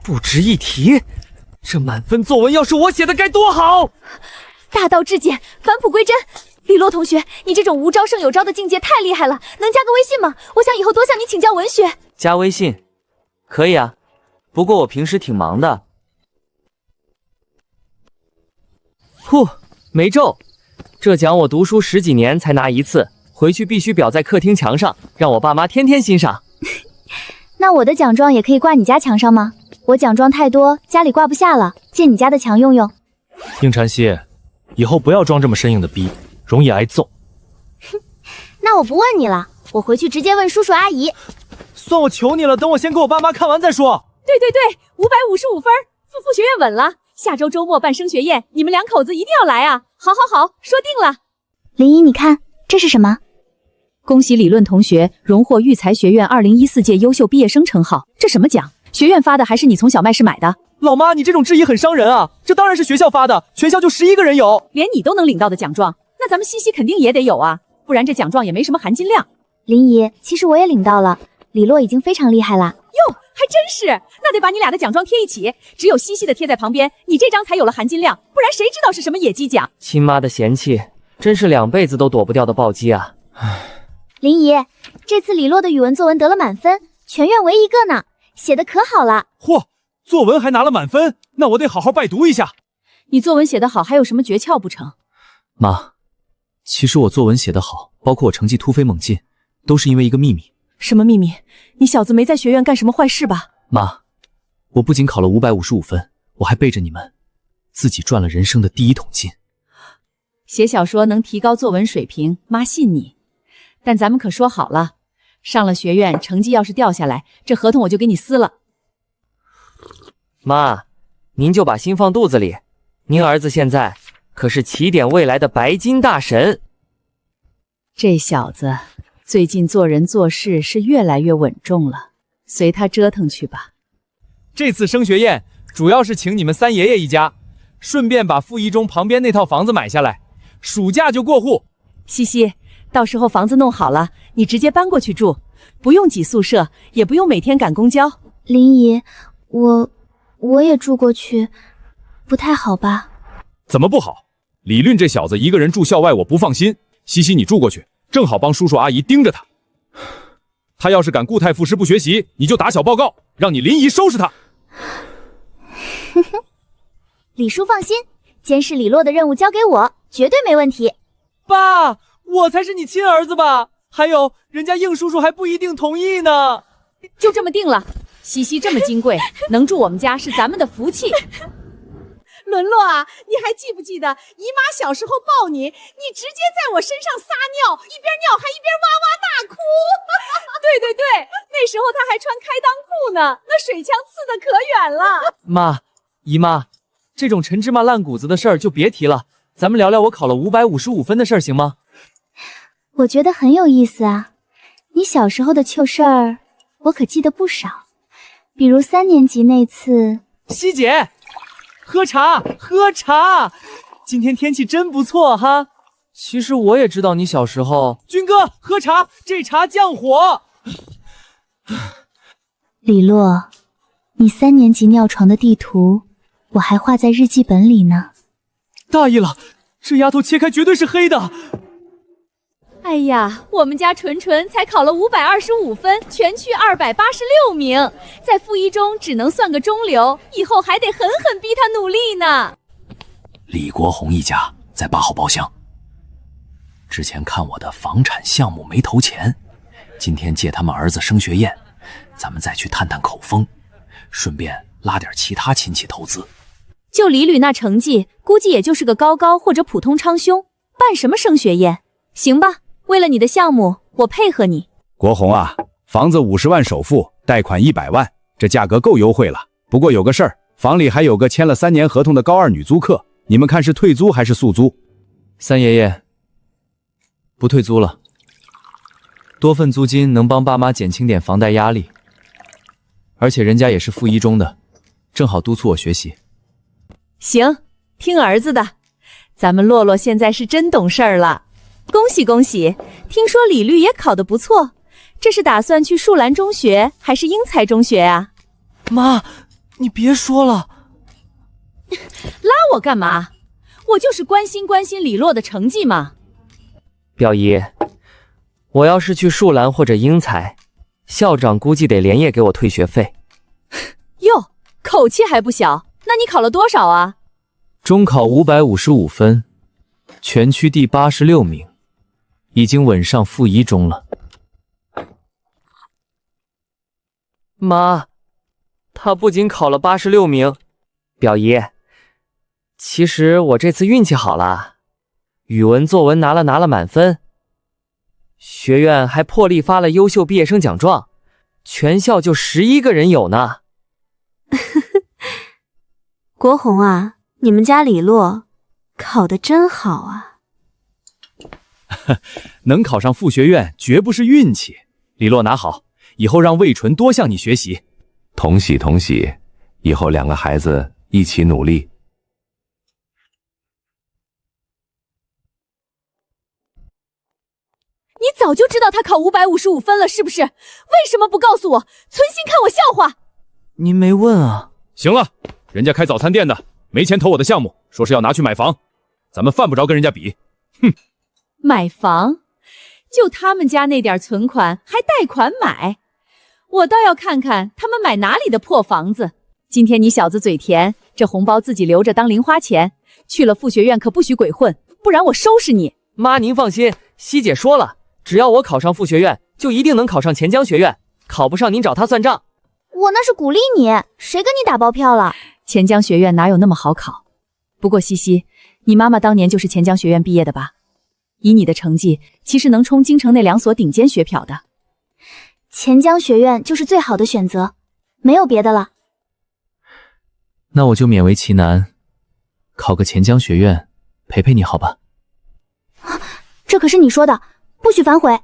不值一提。这满分作文要是我写的该多好！大道至简，返璞归真。李洛同学，你这种无招胜有招的境界太厉害了，能加个微信吗？我想以后多向你请教文学。加微信？可以啊，不过我平时挺忙的。呼，没中。这奖我读书10几年才拿一次，回去必须裱在客厅墙上，让我爸妈天天欣赏。那我的奖状也可以挂你家墙上吗？我奖状太多，家里挂不下了，借你家的墙用用。应禅曦，以后不要装这么生硬的逼，容易挨揍。那我不问你了，我回去直接问叔叔阿姨。算我求你了，等我先给我爸妈看完再说。对，555分，复学院稳了。下周周末办升学宴，你们2口子一定要来啊！好，说定了。林姨，你看这是什么？恭喜理论同学荣获育才学院2014届优秀毕业生称号。这什么奖？学院发的还是你从小卖市买的？老妈，你这种质疑很伤人啊！这当然是学校发的，全校就11个人有。连你都能领到的奖状，那咱们西西肯定也得有啊，不然这奖状也没什么含金量。林姨，其实我也领到了，李洛已经非常厉害了。哟，还真是，那得把你俩的奖状贴一起，只有西西的贴在旁边，你这张才有了含金量，不然谁知道是什么野鸡奖？亲妈的嫌弃，真是2辈子都躲不掉的暴击啊！林姨，这次李洛的语文作文得了满分，全院唯一一个呢，写的可好了。嚯，作文还拿了满分，那我得好好拜读一下。你作文写得好，还有什么诀窍不成？妈，其实我作文写得好，包括我成绩突飞猛进，都是因为一个秘密。什么秘密？你小子没在学院干什么坏事吧？妈，我不仅考了555分，我还背着你们，自己赚了人生的第1桶金。写小说能提高作文水平，妈信你。但咱们可说好了，上了学院，成绩要是掉下来，这合同我就给你撕了。妈，您就把心放肚子里，您儿子现在可是起点未来的白金大神。这小子最近做人做事是越来越稳重了，随他折腾去吧。这次升学宴主要是请你们三爷爷一家，顺便把附一中旁边那套房子买下来，暑假就过户。西西，到时候房子弄好了，你直接搬过去住，不用挤宿舍，也不用每天赶公交。林姨，我也住过去，不太好吧？怎么不好？李论这小子一个人住校外，我不放心。西西，你住过去，正好帮叔叔阿姨盯着他。他要是敢固态复师不学习，你就打小报告，让你林姨收拾他。李叔放心，监视李洛的任务交给我，绝对没问题。爸，我才是你亲儿子吧？还有，人家应叔叔还不一定同意呢。就这么定了。西西这么金贵，能住我们家是咱们的福气。沦落啊，你还记不记得姨妈小时候抱你，你直接在我身上撒尿，一边尿还一边哇哇大哭。对，那时候她还穿开裆裤呢，那水枪刺得可远了。妈，姨妈，这种陈芝麻烂谷子的事儿就别提了，咱们聊聊我考了555分的事儿行吗？我觉得很有意思啊，你小时候的糗事儿我可记得不少，比如3年级那次。西姐，喝茶，今天天气真不错哈。其实我也知道你小时候。军哥，喝茶，这茶降火。李洛，你3年级尿床的地图我还画在日记本里呢。大意了，这丫头切开绝对是黑的。哎呀，我们家纯纯才考了525分，全区286名，在附一中只能算个中流，以后还得狠狠逼他努力呢。李国红一家在8号包厢。之前看我的房产项目没投钱，今天借他们儿子升学宴，咱们再去探探口风，顺便拉点其他亲戚投资。就李吕那成绩，估计也就是个高高或者普通昌兄，办什么升学宴？行吧，为了你的项目，我配合你。国红啊，房子50万首付，贷款100万，这价格够优惠了。不过有个事儿，房里还有个签了3年合同的高2女租客，你们看是退租还是速租？三爷爷，不退租了。多份租金能帮爸妈减轻点房贷压力，而且人家也是附一中的，正好督促我学习。行，听儿子的。咱们洛洛现在是真懂事儿了，恭喜恭喜！听说李律也考得不错，这是打算去树兰中学还是英才中学啊？妈，你别说了。拉我干嘛？我就是关心关心李洛的成绩嘛。表姨，我要是去树兰或者英才，校长估计得连夜给我退学费。哟，口气还不小。那你考了多少啊？中考555分，全区第86名，已经稳上附一中了。妈，他不仅考了86名，表姨，其实我这次运气好了，语文作文拿了满分，学院还破例发了优秀毕业生奖状，全校就11个人有呢。国红啊，你们家李洛考得真好啊！能考上附学院绝不是运气，李洛拿好，以后让魏纯多向你学习。同喜同喜，以后2个孩子一起努力。你早就知道他考555分了是不是？为什么不告诉我？存心看我笑话？您没问啊。行了，人家开早餐店的，没钱投我的项目，说是要拿去买房，咱们犯不着跟人家比。哼，买房？就他们家那点存款还贷款买？我倒要看看他们买哪里的破房子。今天你小子嘴甜，这红包自己留着当零花钱，去了附学院可不许鬼混，不然我收拾你。妈您放心，西姐说了，只要我考上附学院，就一定能考上钱江学院，考不上您找他算账。我那是鼓励你，谁跟你打包票了？钱江学院哪有那么好考？不过西西，你妈妈当年就是钱江学院毕业的吧？以你的成绩，其实能冲京城那2所顶尖学票的。钱江学院就是最好的选择，没有别的了。那我就勉为其难，考个钱江学院，陪陪你好吧？这可是你说的，不许反悔。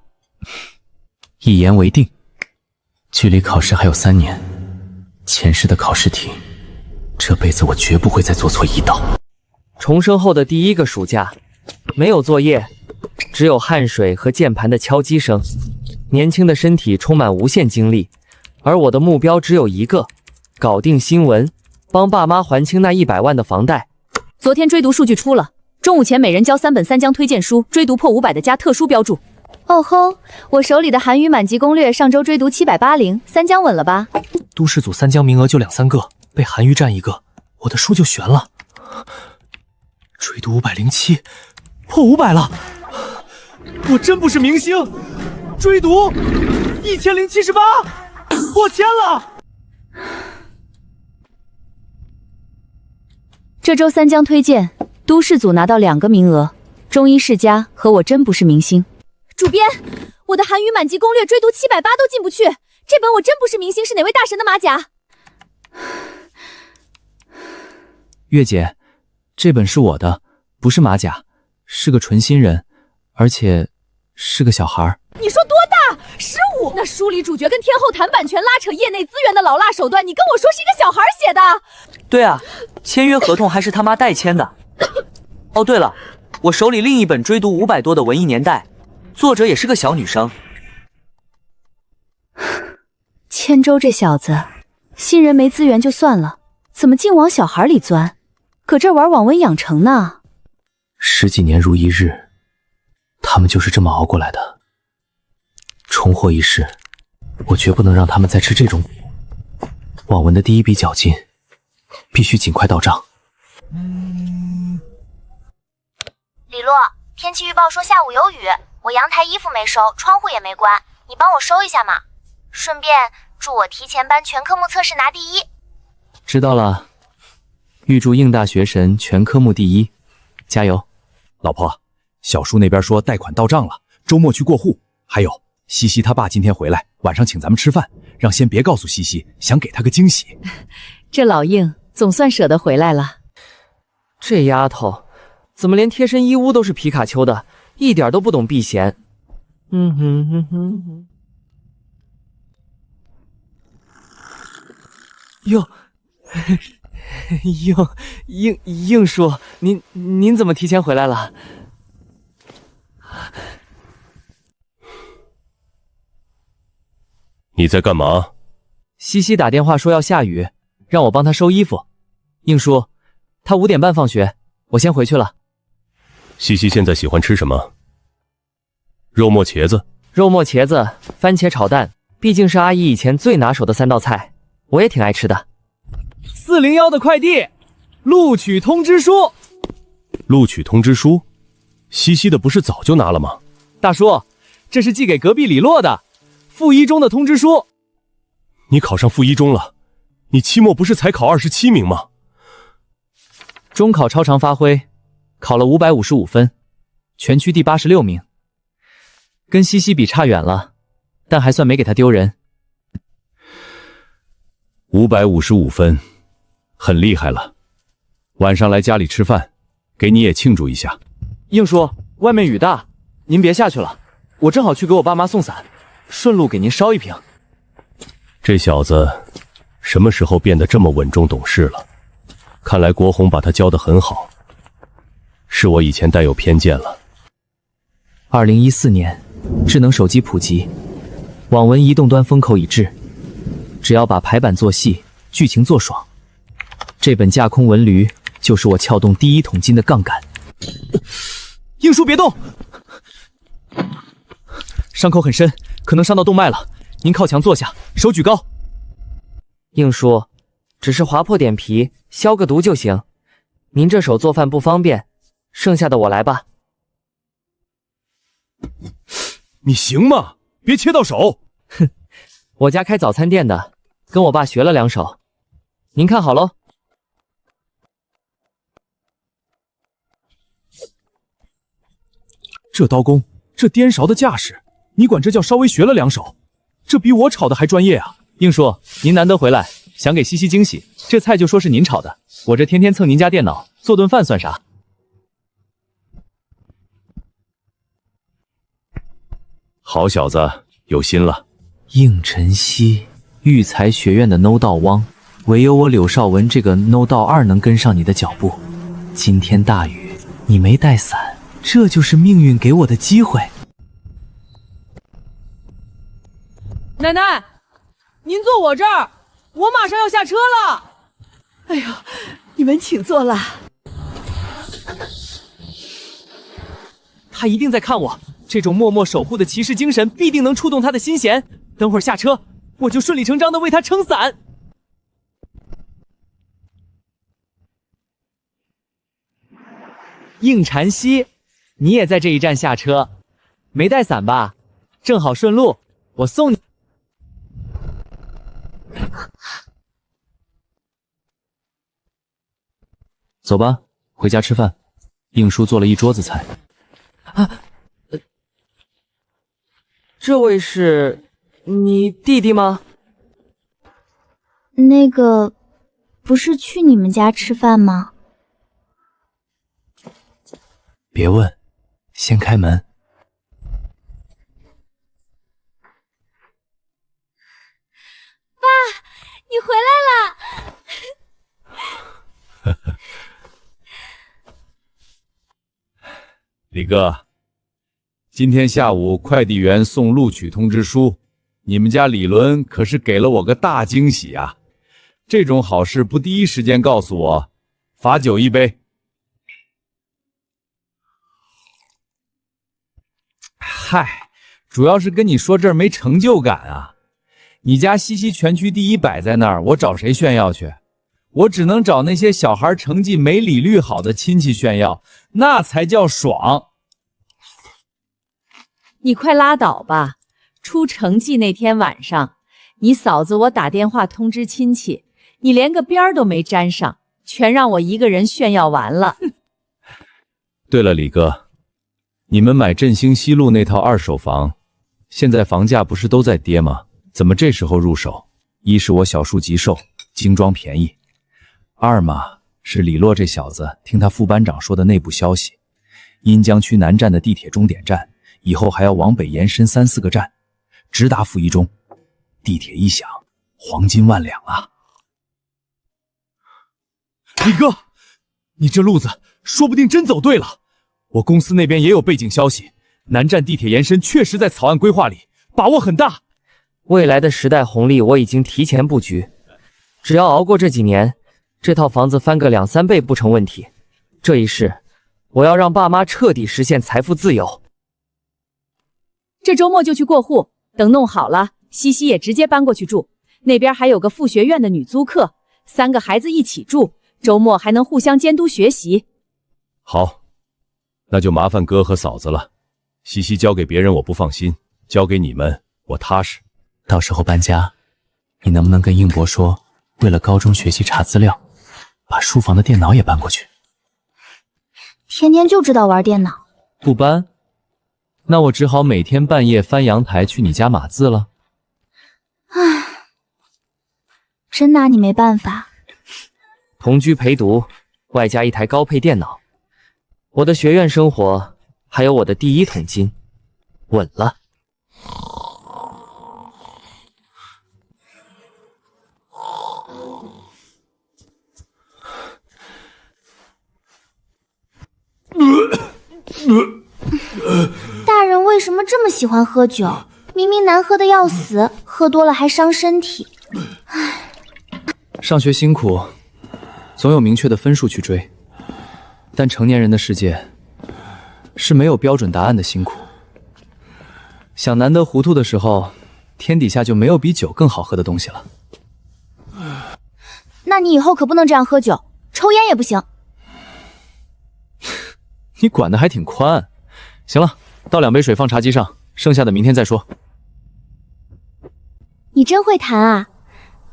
一言为定。距离考试还有3年，前世的考试题，这辈子我绝不会再做错一道。重生后的第1个暑假，没有作业，只有汗水和键盘的敲击声。年轻的身体充满无限精力，而我的目标只有一个：搞定新闻，帮爸妈还清那100万的房贷。昨天追读数据出了，中午前每人交3本三江推荐书，追读破500的加特殊标注。哦吼，我手里的韩语满级攻略上周追读780，三江稳了吧？都市组三江名额就2、3个，被韩语占1个，我的书就悬了。追读507，破500了！我真不是明星，追读1078，破千了！这周三江推荐，都市组拿到2个名额，中医世家和我真不是明星。主编，我的韩语满级攻略追读780都进不去，这本我真不是明星，是哪位大神的马甲？月姐，这本是我的，不是马甲，是个纯新人，而且是个小孩。你说多大？15？那书里主角跟天后谈版权、拉扯业内资源的老辣手段，你跟我说是一个小孩写的？对啊，签约合同还是他妈代签的。哦，对了，我手里另一本追读500多的文艺年代，作者也是个小女生。千舟这小子，新人没资源就算了，怎么净往小孩里钻？搁这玩网文养成呢？ 10几年如一日，他们就是这么熬过来的。重获一世，我绝不能让他们再吃这种苦。网文的第一笔绞尽，必须尽快到账。李洛，天气预报说下午有雨，我阳台衣服没收，窗户也没关，你帮我收一下嘛。顺便祝我提前班全科目测试拿第一。知道了，预祝应大学神全科目第一，加油！老婆，小叔那边说贷款到账了，周末去过户。还有，西西他爸今天回来，晚上请咱们吃饭，让先别告诉西西，想给他个惊喜。这老应总算舍得回来了。这丫头怎么连贴身衣物都是皮卡丘的，一点都不懂避嫌。哟，应叔，您怎么提前回来了？你在干嘛？西西打电话说要下雨，让我帮她收衣服。应叔，她5点半放学，我先回去了。西西现在喜欢吃什么？肉末茄子。肉末茄子、番茄炒蛋，毕竟是阿姨以前最拿手的3道菜，我也挺爱吃的。401的快递，录取通知书。录取通知书？西西的不是早就拿了吗？大叔，这是寄给隔壁李洛的附一中的通知书。你考上附一中了？你期末不是才考27名吗？中考超常发挥，考了555分，全区第86名，跟西西比差远了，但还算没给他丢人。555分，很厉害了。晚上来家里吃饭，给你也庆祝一下。应叔，外面雨大，您别下去了，我正好去给我爸妈送伞，顺路给您捎一瓶。这小子什么时候变得这么稳重懂事了？看来国红把他教得很好，是我以前带有偏见了。2014年，智能手机普及，网文移动端风口已至，只要把排版做细，剧情做爽，这本架空文驴就是我撬动第1桶金的杠杆。应叔别动，伤口很深，可能伤到动脉了，您靠墙坐下，手举高。应叔，只是划破点皮，消个毒就行。您这手做饭不方便，剩下的我来吧。你行吗？别切到手。哼，我家开早餐店的，跟我爸学了2手。您看好喽。这刀工，这颠勺的架势，你管这叫稍微学了2手？这比我炒的还专业啊！应叔，您难得回来，想给西西惊喜，这菜就说是您炒的，我这天天蹭您家电脑做顿饭算啥？好小子，有心了。应晨曦，育才学院的 No 道汪，唯有我柳少文这个 No 道2能跟上你的脚步。今天大雨，你没带伞，这就是命运给我的机会。奶奶，您坐我这儿，我马上要下车了。哎呦，你们请坐啦。他一定在看我，这种默默守护的骑士精神必定能触动他的心弦。等会儿下车，我就顺理成章的为他撑伞。应禅曦，你也在这一站下车，没带伞吧？正好顺路，我送你。走吧，回家吃饭。应叔做了一桌子菜。这位是你弟弟吗？那个，不是去你们家吃饭吗？别问，先开门。爸，你回来了。李哥，今天下午快递员送录取通知书，你们家李伦可是给了我个大惊喜啊！这种好事不第一时间告诉我，罚酒一杯。嗨，主要是跟你说这儿没成就感啊。你家西西全区第一摆在那儿，我找谁炫耀去？我只能找那些小孩成绩没李律好的亲戚炫耀，那才叫爽。你快拉倒吧！出成绩那天晚上，你嫂子我打电话通知亲戚，你连个边儿都没沾上，全让我一个人炫耀完了。对了，李哥，你们买振兴西路那套二手房，现在房价不是都在跌吗？怎么这时候入手？一是我小数即售，精装便宜；二嘛是李洛这小子听他副班长说的内部消息，滨江区南站的地铁终点站以后还要往北延伸3、4个站，直达附一中。地铁一响，黄金万两啊！李哥，你这路子说不定真走对了。我公司那边也有背景消息，南站地铁延伸确实在草案规划里，把握很大。未来的时代红利我已经提前布局，只要熬过这几年，这套房子翻个2、3倍不成问题。这一世，我要让爸妈彻底实现财富自由。这周末就去过户，等弄好了，西西也直接搬过去住。那边还有个副学院的女租客，3个孩子一起住，周末还能互相监督学习。好，那就麻烦哥和嫂子了。西西交给别人我不放心，交给你们我踏实。到时候搬家，你能不能跟应博说，为了高中学习查资料，把书房的电脑也搬过去？天天就知道玩电脑。不搬，那我只好每天半夜翻阳台去你家码字了。唉，真拿你没办法。同居陪读，外加一台高配电脑，我的学院生活还有我的第1桶金，稳了。大人为什么这么喜欢喝酒？明明难喝的要死，喝多了还伤身体。唉，上学辛苦，总有明确的分数去追，但成年人的世界是没有标准答案的辛苦。想难得糊涂的时候，天底下就没有比酒更好喝的东西了。那你以后可不能这样喝酒，抽烟也不行。你管得还挺宽。行了，倒2杯水放茶几上，剩下的明天再说。你真会弹啊！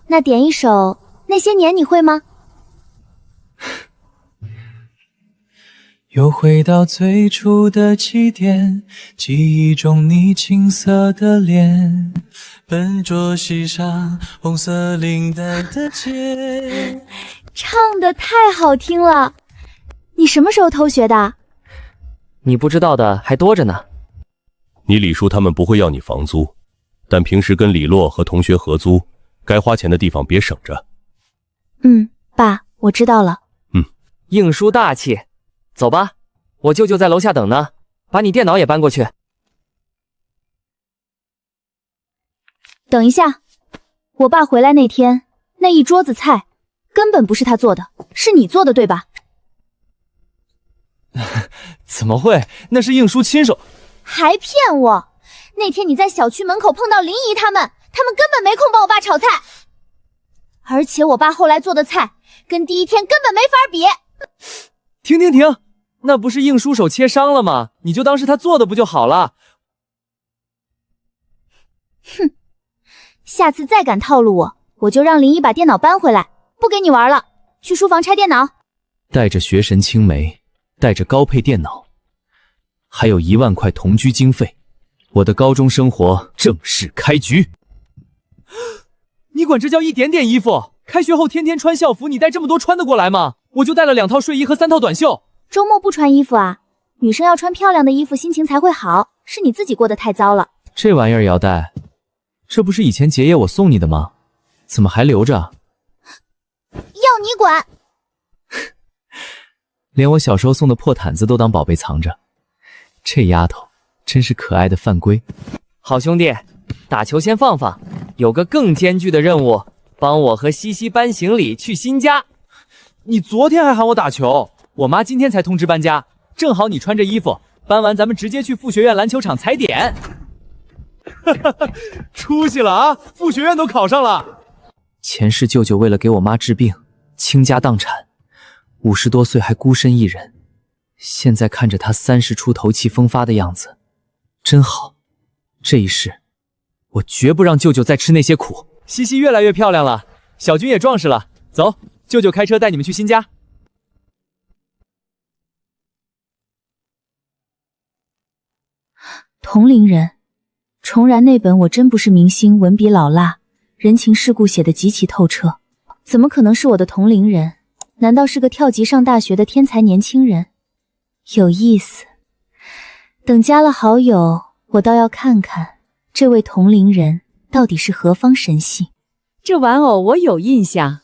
那点一首《那些年》，你会吗？又回到最初的起点，记忆中你青涩的脸，笨拙系上红色领带的结。唱得太好听了！你什么时候偷学的？你不知道的还多着呢。你李叔他们不会要你房租，但平时跟李洛和同学合租，该花钱的地方别省着。爸，我知道了。应叔大气，走吧，我舅舅在楼下等呢，把你电脑也搬过去。等一下，我爸回来那天，那一桌子菜根本不是他做的，是你做的，对吧？怎么会？那是应叔亲手。还骗我！那天你在小区门口碰到林姨他们根本没空帮我爸炒菜，而且我爸后来做的菜跟第一天根本没法比。停，那不是应叔手切伤了吗？你就当是他做的不就好了？哼，下次再敢套路我，我就让林姨把电脑搬回来，不给你玩了，去书房拆电脑。带着学神青梅，带着高配电脑，还有1万块同居经费，我的高中生活正式开局。你管这叫一点点衣服？开学后天天穿校服，你带这么多穿得过来吗？我就带了2套睡衣和3套短袖。周末不穿衣服啊？女生要穿漂亮的衣服，心情才会好。是你自己过得太糟了。这玩意儿也要带？这不是以前结业我送你的吗？怎么还留着？要你管！连我小时候送的破毯子都当宝贝藏着，这丫头真是可爱的犯规。好兄弟，打球先放放，有个更艰巨的任务，帮我和西西搬行李去新家。你昨天还喊我打球，我妈今天才通知搬家，正好你穿着衣服，搬完咱们直接去副学院篮球场踩点。出息了啊！副学院都考上了。前世舅舅为了给我妈治病，倾家荡产，50多岁还孤身一人。现在看着他30出头气风发的样子，真好。这一世，我绝不让舅舅再吃那些苦。西西越来越漂亮了，小军也壮实了。走，舅舅开车带你们去新家。同龄人，重燃那本我真不是明星文笔老辣，人情世故写得极其透彻，怎么可能是我的同龄人？难道是个跳级上大学的天才年轻人？有意思。等加了好友，我倒要看看这位同龄人到底是何方神性。这玩偶我有印象，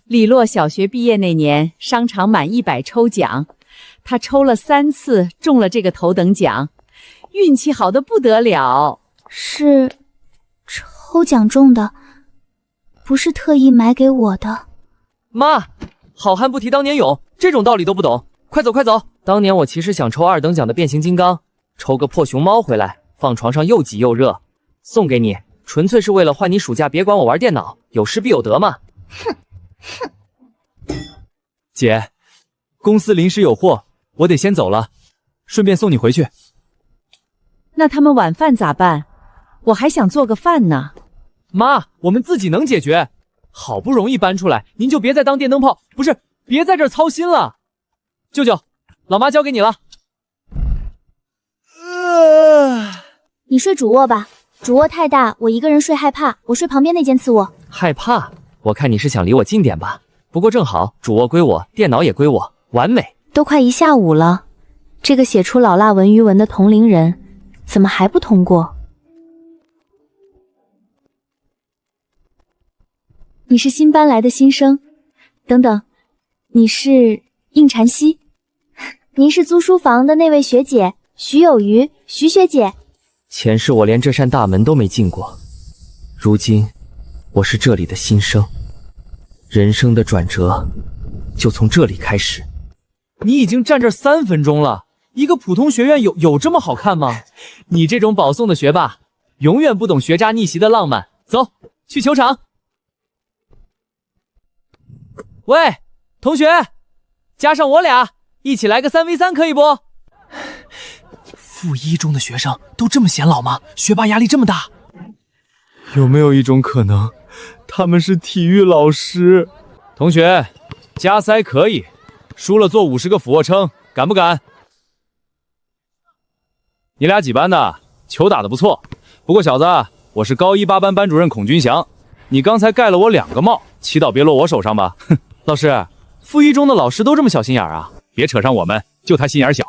李洛小学毕业那年，商场满100抽奖，他抽了3次中了这个头等奖，运气好的不得了。是抽奖中的，不是特意买给我的。妈，好汉不提当年勇，这种道理都不懂。快走快走！当年我其实想抽2等奖的变形金刚，抽个破熊猫回来，放床上又挤又热，送给你，纯粹是为了换你暑假别管我玩电脑，有失必有得嘛。哼。姐，公司临时有货，我得先走了，顺便送你回去。那他们晚饭咋办？我还想做个饭呢。妈，我们自己能解决。好不容易搬出来，您就别再当电灯泡，不是，别在这儿操心了。舅舅，老妈交给你了。你睡主卧吧，主卧太大，我一个人睡害怕，我睡旁边那间次卧。害怕？我看你是想离我近点吧。不过正好，主卧归我，电脑也归我，完美。都快1下午了，这个写出老辣文鱼文的同龄人，怎么还不通过？你是新搬来的新生？等等，你是应禅熙？您是租书房的那位学姐徐有余，徐学姐。前世我连这扇大门都没进过，如今我是这里的新生，人生的转折就从这里开始。你已经站这3分钟了，一个普通学院有这么好看吗？你这种保送的学霸，永远不懂学渣逆袭的浪漫。走，去球场。喂，同学，加上我俩一起来个3v3可以不？附一中的学生都这么显老吗？学霸压力这么大？有没有一种可能，他们是体育老师？同学，加塞可以，输了做50个俯卧撑，敢不敢？你俩几班的？球打得不错。不过小子，我是高1 8班班主任孔军祥，你刚才盖了我2个帽，祈祷别落我手上吧。哼，老师，附一中的老师都这么小心眼啊？别扯上我们，就他心眼小。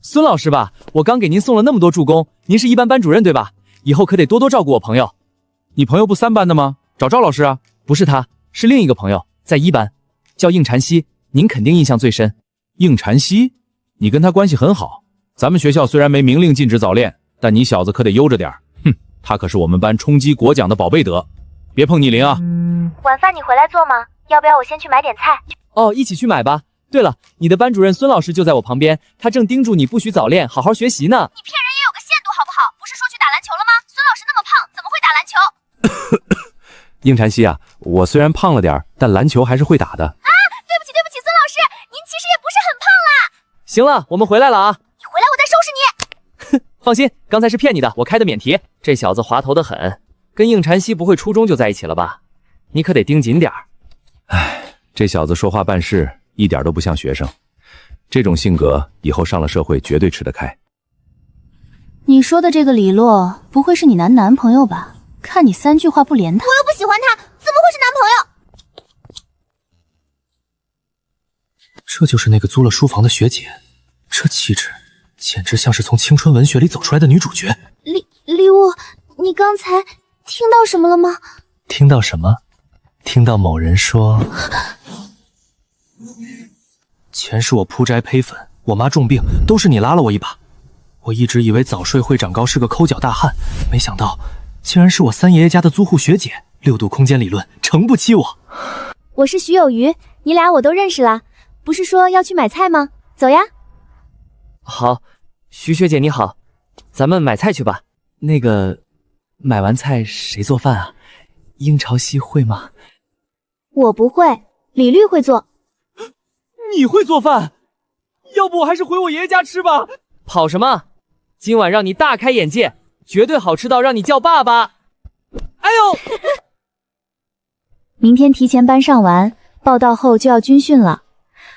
孙老师吧，我刚给您送了那么多助攻，您是1班班主任对吧？以后可得多多照顾我朋友。你朋友不3班的吗？找赵老师啊。不是他，是另一个朋友，在1班，叫应禅熙，您肯定印象最深。应禅熙，你跟他关系很好。咱们学校虽然没明令禁止早恋，但你小子可得悠着点。哼，他可是我们班冲击国奖的宝贝德，别碰逆鳞啊。晚饭你回来做吗？要不要我先去买点菜？哦，一起去买吧。对了，你的班主任孙老师就在我旁边，他正叮嘱你不许早恋，好好学习呢。你骗人也有个限度好不好？不是说去打篮球了吗？孙老师那么胖，怎么会打篮球？应禅熙啊，我虽然胖了点，但篮球还是会打的。啊，对不起，孙老师，您其实也不是很胖啦。行了，我们回来了啊。你回来我再收拾你。哼，放心，刚才是骗你的，我开的免提。这小子滑头的很，跟应禅熙不会初中就在一起了吧？你可得盯紧点儿。唉，这小子说话办事一点都不像学生，这种性格以后上了社会绝对吃得开。你说的这个李洛，不会是你男朋友吧？看你3句话不连他。我又不喜欢他，怎么会是男朋友？这就是那个租了书房的学姐，这气质简直像是从青春文学里走出来的女主角。李雾，你刚才听到什么了吗？听到什么？听到某人说，前世我铺斋胚粉，我妈重病，都是你拉了我一把。我一直以为早睡会长高是个抠脚大汉，没想到竟然是我3爷爷家的租户学姐，6度空间理论，诚不欺我。我是徐有余，你俩我都认识啦。不是说要去买菜吗？走呀。好，徐学姐你好，咱们买菜去吧。那个，买完菜谁做饭啊？应朝夕会吗？我不会，李律会做。你会做饭？要不我还是回我爷爷家吃吧。跑什么？今晚让你大开眼界，绝对好吃到让你叫爸爸。哎呦！明天提前班上完，报到后就要军训了，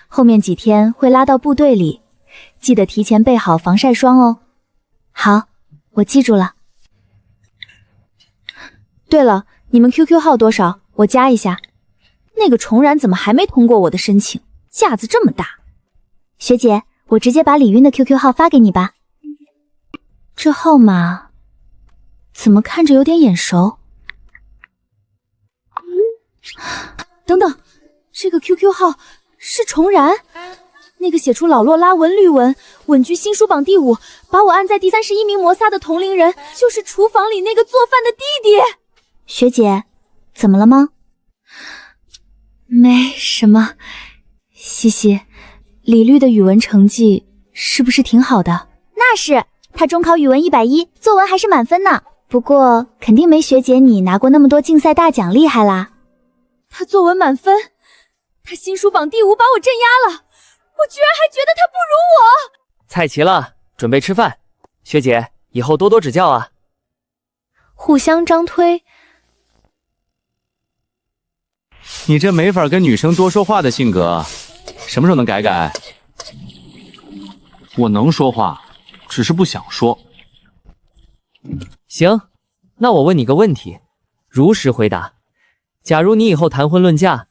后面几天会拉到部队里，记得提前备好防晒霜哦。好，我记住了。对了，你们 QQ 号多少？我加一下。那个重然怎么还没通过我的申请？架子这么大。学姐，我直接把李晕的 QQ 号发给你吧。这号码怎么看着有点眼熟？等等，这个 QQ 号是重然，那个写出老洛拉文律文稳居新书榜第5，把我按在第31名摩萨的同龄人，就是厨房里那个做饭的弟弟。学姐，怎么了吗？没什么。西西，李律的语文成绩是不是挺好的？那是，他中考语文110，作文还是满分呢。不过肯定没学姐你拿过那么多竞赛大奖厉害啦。他作文满分，他新书榜第5，把我镇压了，我居然还觉得他不如我。菜齐了，准备吃饭。学姐，以后多多指教啊。互相张推。你这没法跟女生多说话的性格，什么时候能改改？我能说话，只是不想说。行，那我问你个问题，如实回答。假如你以后谈婚论嫁，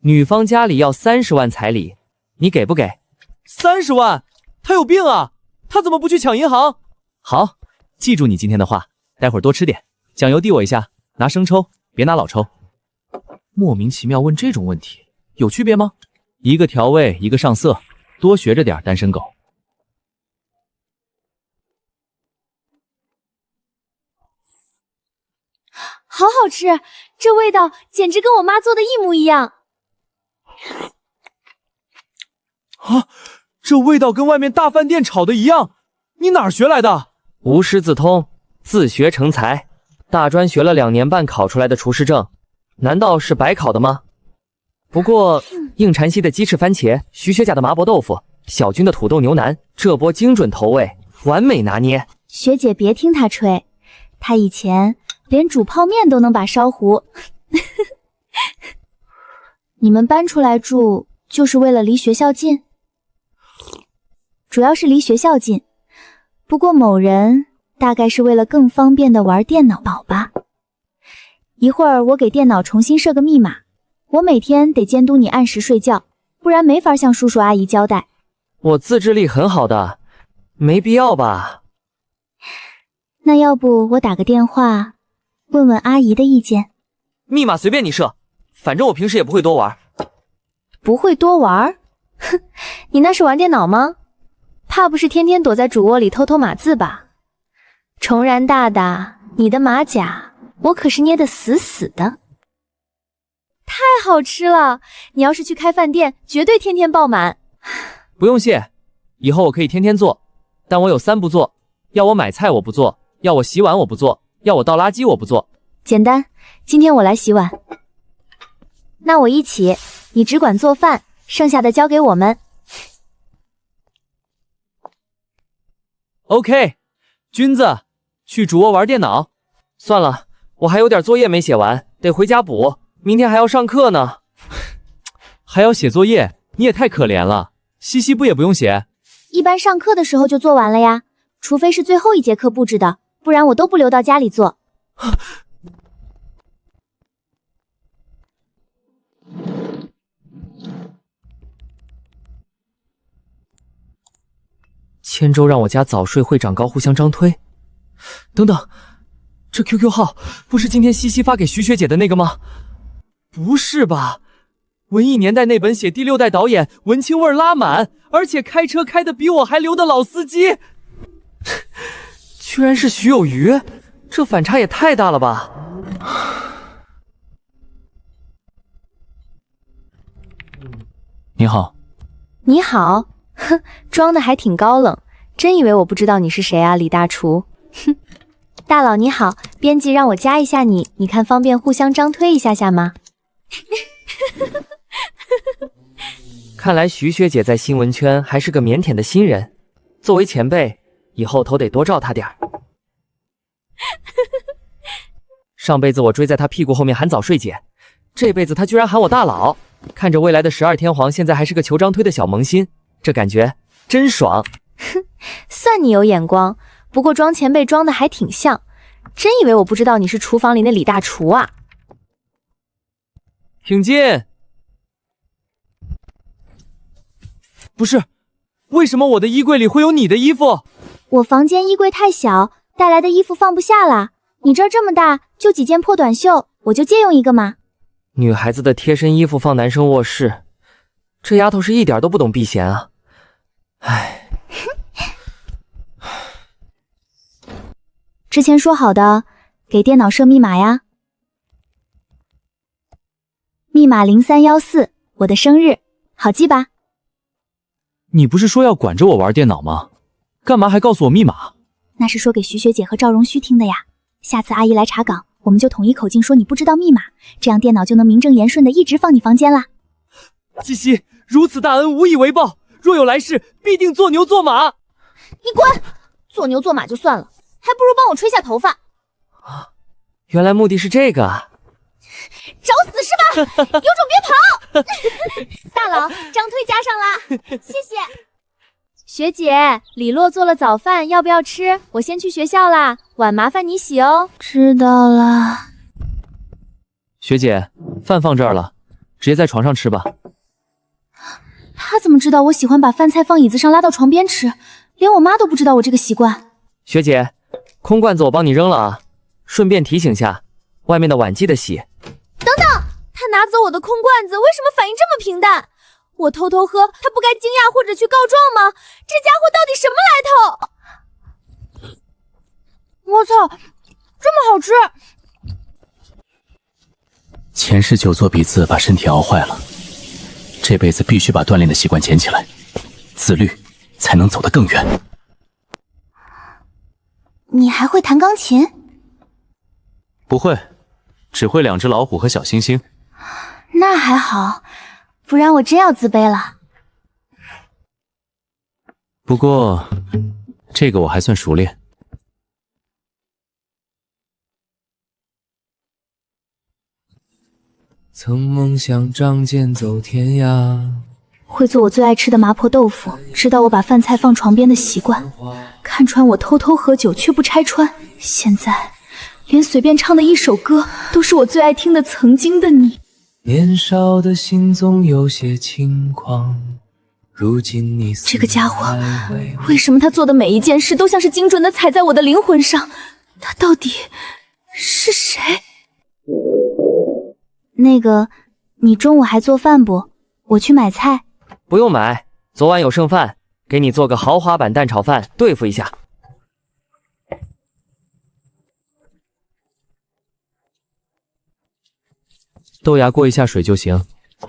女方家里要30万彩礼，你给不给？30万？他有病啊！他怎么不去抢银行？好，记住你今天的话，待会儿多吃点，酱油递我一下，拿生抽，别拿老抽。莫名其妙问这种问题，有区别吗？一个调味，一个上色，多学着点，单身狗。好好吃，这味道简直跟我妈做的一模一样。啊，这味道跟外面大饭店炒的一样，你哪儿学来的？无师自通，自学成才。大专学了2年半考出来的厨师证，难道是白考的吗？不过应禅曦的鸡翅番茄，徐学甲的麻婆豆腐，小军的土豆牛腩，这波精准投喂，完美拿捏。学姐别听他吹，他以前连煮泡面都能把烧糊。你们搬出来住就是为了离学校近？主要是离学校近，不过某人大概是为了更方便的玩电脑吧。一会儿我给电脑重新设个密码，我每天得监督你按时睡觉，不然没法向叔叔阿姨交代。我自制力很好的，没必要吧？那要不我打个电话问问阿姨的意见。密码随便你设，反正我平时也不会多玩。不会多玩？哼，你那是玩电脑吗？怕不是天天躲在主卧里偷偷码字吧？重然大大，你的马甲我可是捏得死死的。太好吃了，你要是去开饭店，绝对天天爆满。不用谢，以后我可以天天做，但我有3不做：要我买菜我不做，要我洗碗我不做，要我倒垃圾我不做。简单，今天我来洗碗。那我一起，你只管做饭，剩下的交给我们。OK， 君子，去主卧玩电脑。算了，我还有点作业没写完，得回家补，明天还要上课呢。还要写作业，你也太可怜了。西西不也不用写？一般上课的时候就做完了呀，除非是最后一节课布置的，不然我都不留到家里做。千周让我家早睡会长高互相张推。等等，这 QQ 号不是今天西西发给徐学姐的那个吗？不是吧？文艺年代那本写第6代导演，文青味拉满，而且开车开得比我还溜的老司机，居然是徐有余，这反差也太大了吧！你好。你好，哼，装的还挺高冷，真以为我不知道你是谁啊，李大厨？哼，大佬你好，编辑让我加一下你，你看方便互相张推一下下吗？看来徐学姐在新闻圈还是个腼腆的新人，作为前辈，以后头得多照她点儿。上辈子我追在她屁股后面喊早睡姐，这辈子她居然喊我大佬。看着未来的12天皇现在还是个求张推的小萌新，这感觉真爽。哼，算你有眼光，不过装前辈装的还挺像，真以为我不知道你是厨房里那李大厨啊？请进。不是，为什么我的衣柜里会有你的衣服？我房间衣柜太小，带来的衣服放不下了。你这儿这么大，就几件破短袖，我就借用一个嘛。女孩子的贴身衣服放男生卧室，这丫头是一点都不懂避嫌啊！唉，之前说好的，给电脑设密码呀。密码0314，我的生日，好记吧？你不是说要管着我玩电脑吗？干嘛还告诉我密码？那是说给徐学姐和赵荣虚听的呀。下次阿姨来查岗，我们就统一口径说你不知道密码，这样电脑就能名正言顺的一直放你房间啦。七夕，如此大恩无以为报，若有来世，必定做牛做马。你滚！做牛做马就算了，还不如帮我吹下头发。原来目的是这个啊！找死是吧？有种别跑！大佬，张推加上啦，谢谢。学姐，李洛做了早饭，要不要吃？我先去学校啦，碗麻烦你洗哦。知道了。学姐，饭放这儿了，直接在床上吃吧。他怎么知道我喜欢把饭菜放椅子上拉到床边吃？连我妈都不知道我这个习惯。学姐，空罐子我帮你扔了啊，顺便提醒下，外面的碗记得洗。等等，他拿走我的空罐子，为什么反应这么平淡？我偷偷喝，他不该惊讶或者去告状吗？这家伙到底什么来头？我操，这么好吃！前世久坐笔字把身体熬坏了，这辈子必须把锻炼的习惯捡起来，自律才能走得更远。你还会弹钢琴？不会，只会2只老虎和小星星。那还好，不然我真要自卑了。不过，这个我还算熟练。曾梦想仗剑走天涯，会做我最爱吃的麻婆豆腐，知道我把饭菜放床边的习惯，看穿我偷偷喝酒却不拆穿，现在连随便唱的一首歌都是我最爱听的《曾经的你》。年少的心总有些轻狂，如今你这个家伙，为什么他做的每一件事都像是精准的踩在我的灵魂上？他到底是谁？那个，你中午还做饭不？我去买菜。不用买，昨晚有剩饭，给你做个豪华版蛋炒饭对付一下。豆芽过一下水就行，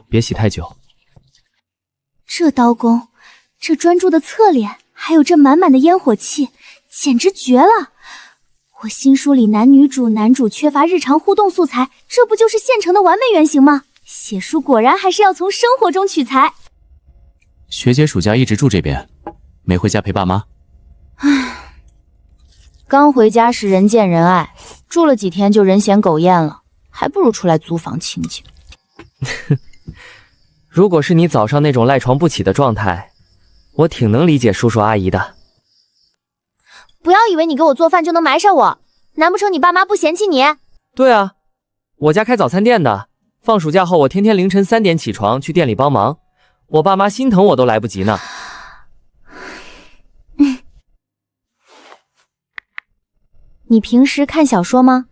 别洗太久。这刀工，这专注的侧脸，还有这满满的烟火气，简直绝了！我新书里男女主，男主缺乏日常互动素材，这不就是现成的完美原型吗？写书果然还是要从生活中取材。学姐暑假一直住这边，没回家陪爸妈？唉，刚回家时人见人爱，住了几天就人嫌狗厌了，还不如出来租房清静。如果是你早上那种赖床不起的状态，我挺能理解叔叔阿姨的。不要以为你给我做饭就能埋汰我，难不成你爸妈不嫌弃你？对啊，我家开早餐店的，放暑假后我天天凌晨3点起床去店里帮忙，我爸妈心疼我都来不及呢。你平时看小说吗？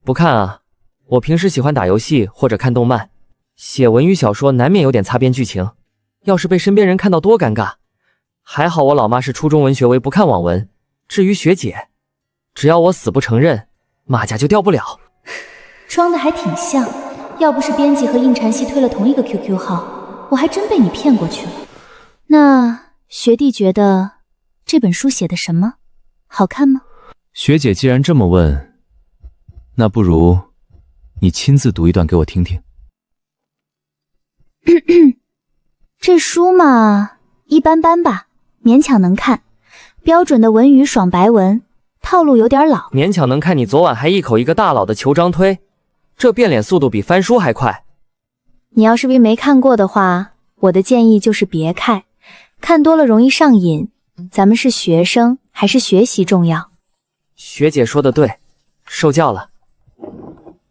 不看啊，我平时喜欢打游戏或者看动漫，写文语小说难免有点擦边剧情，要是被身边人看到多尴尬。还好我老妈是初中文学为不看网文，至于学姐，只要我死不承认，马甲就掉不了。装的还挺像，要不是编辑和应禅系推了同一个 QQ 号，我还真被你骗过去了。那学弟觉得这本书写的什么？好看吗？学姐既然这么问，那不如你亲自读一段给我听听。这书嘛，一般般吧，勉强能看。标准的文语爽白文，套路有点老。勉强能看，你昨晚还一口一个大佬的求章推，这变脸速度比翻书还快。你要是没看过的话，我的建议就是别看，看多了容易上瘾。咱们是学生，还是学习重要？学姐说的对，受教了。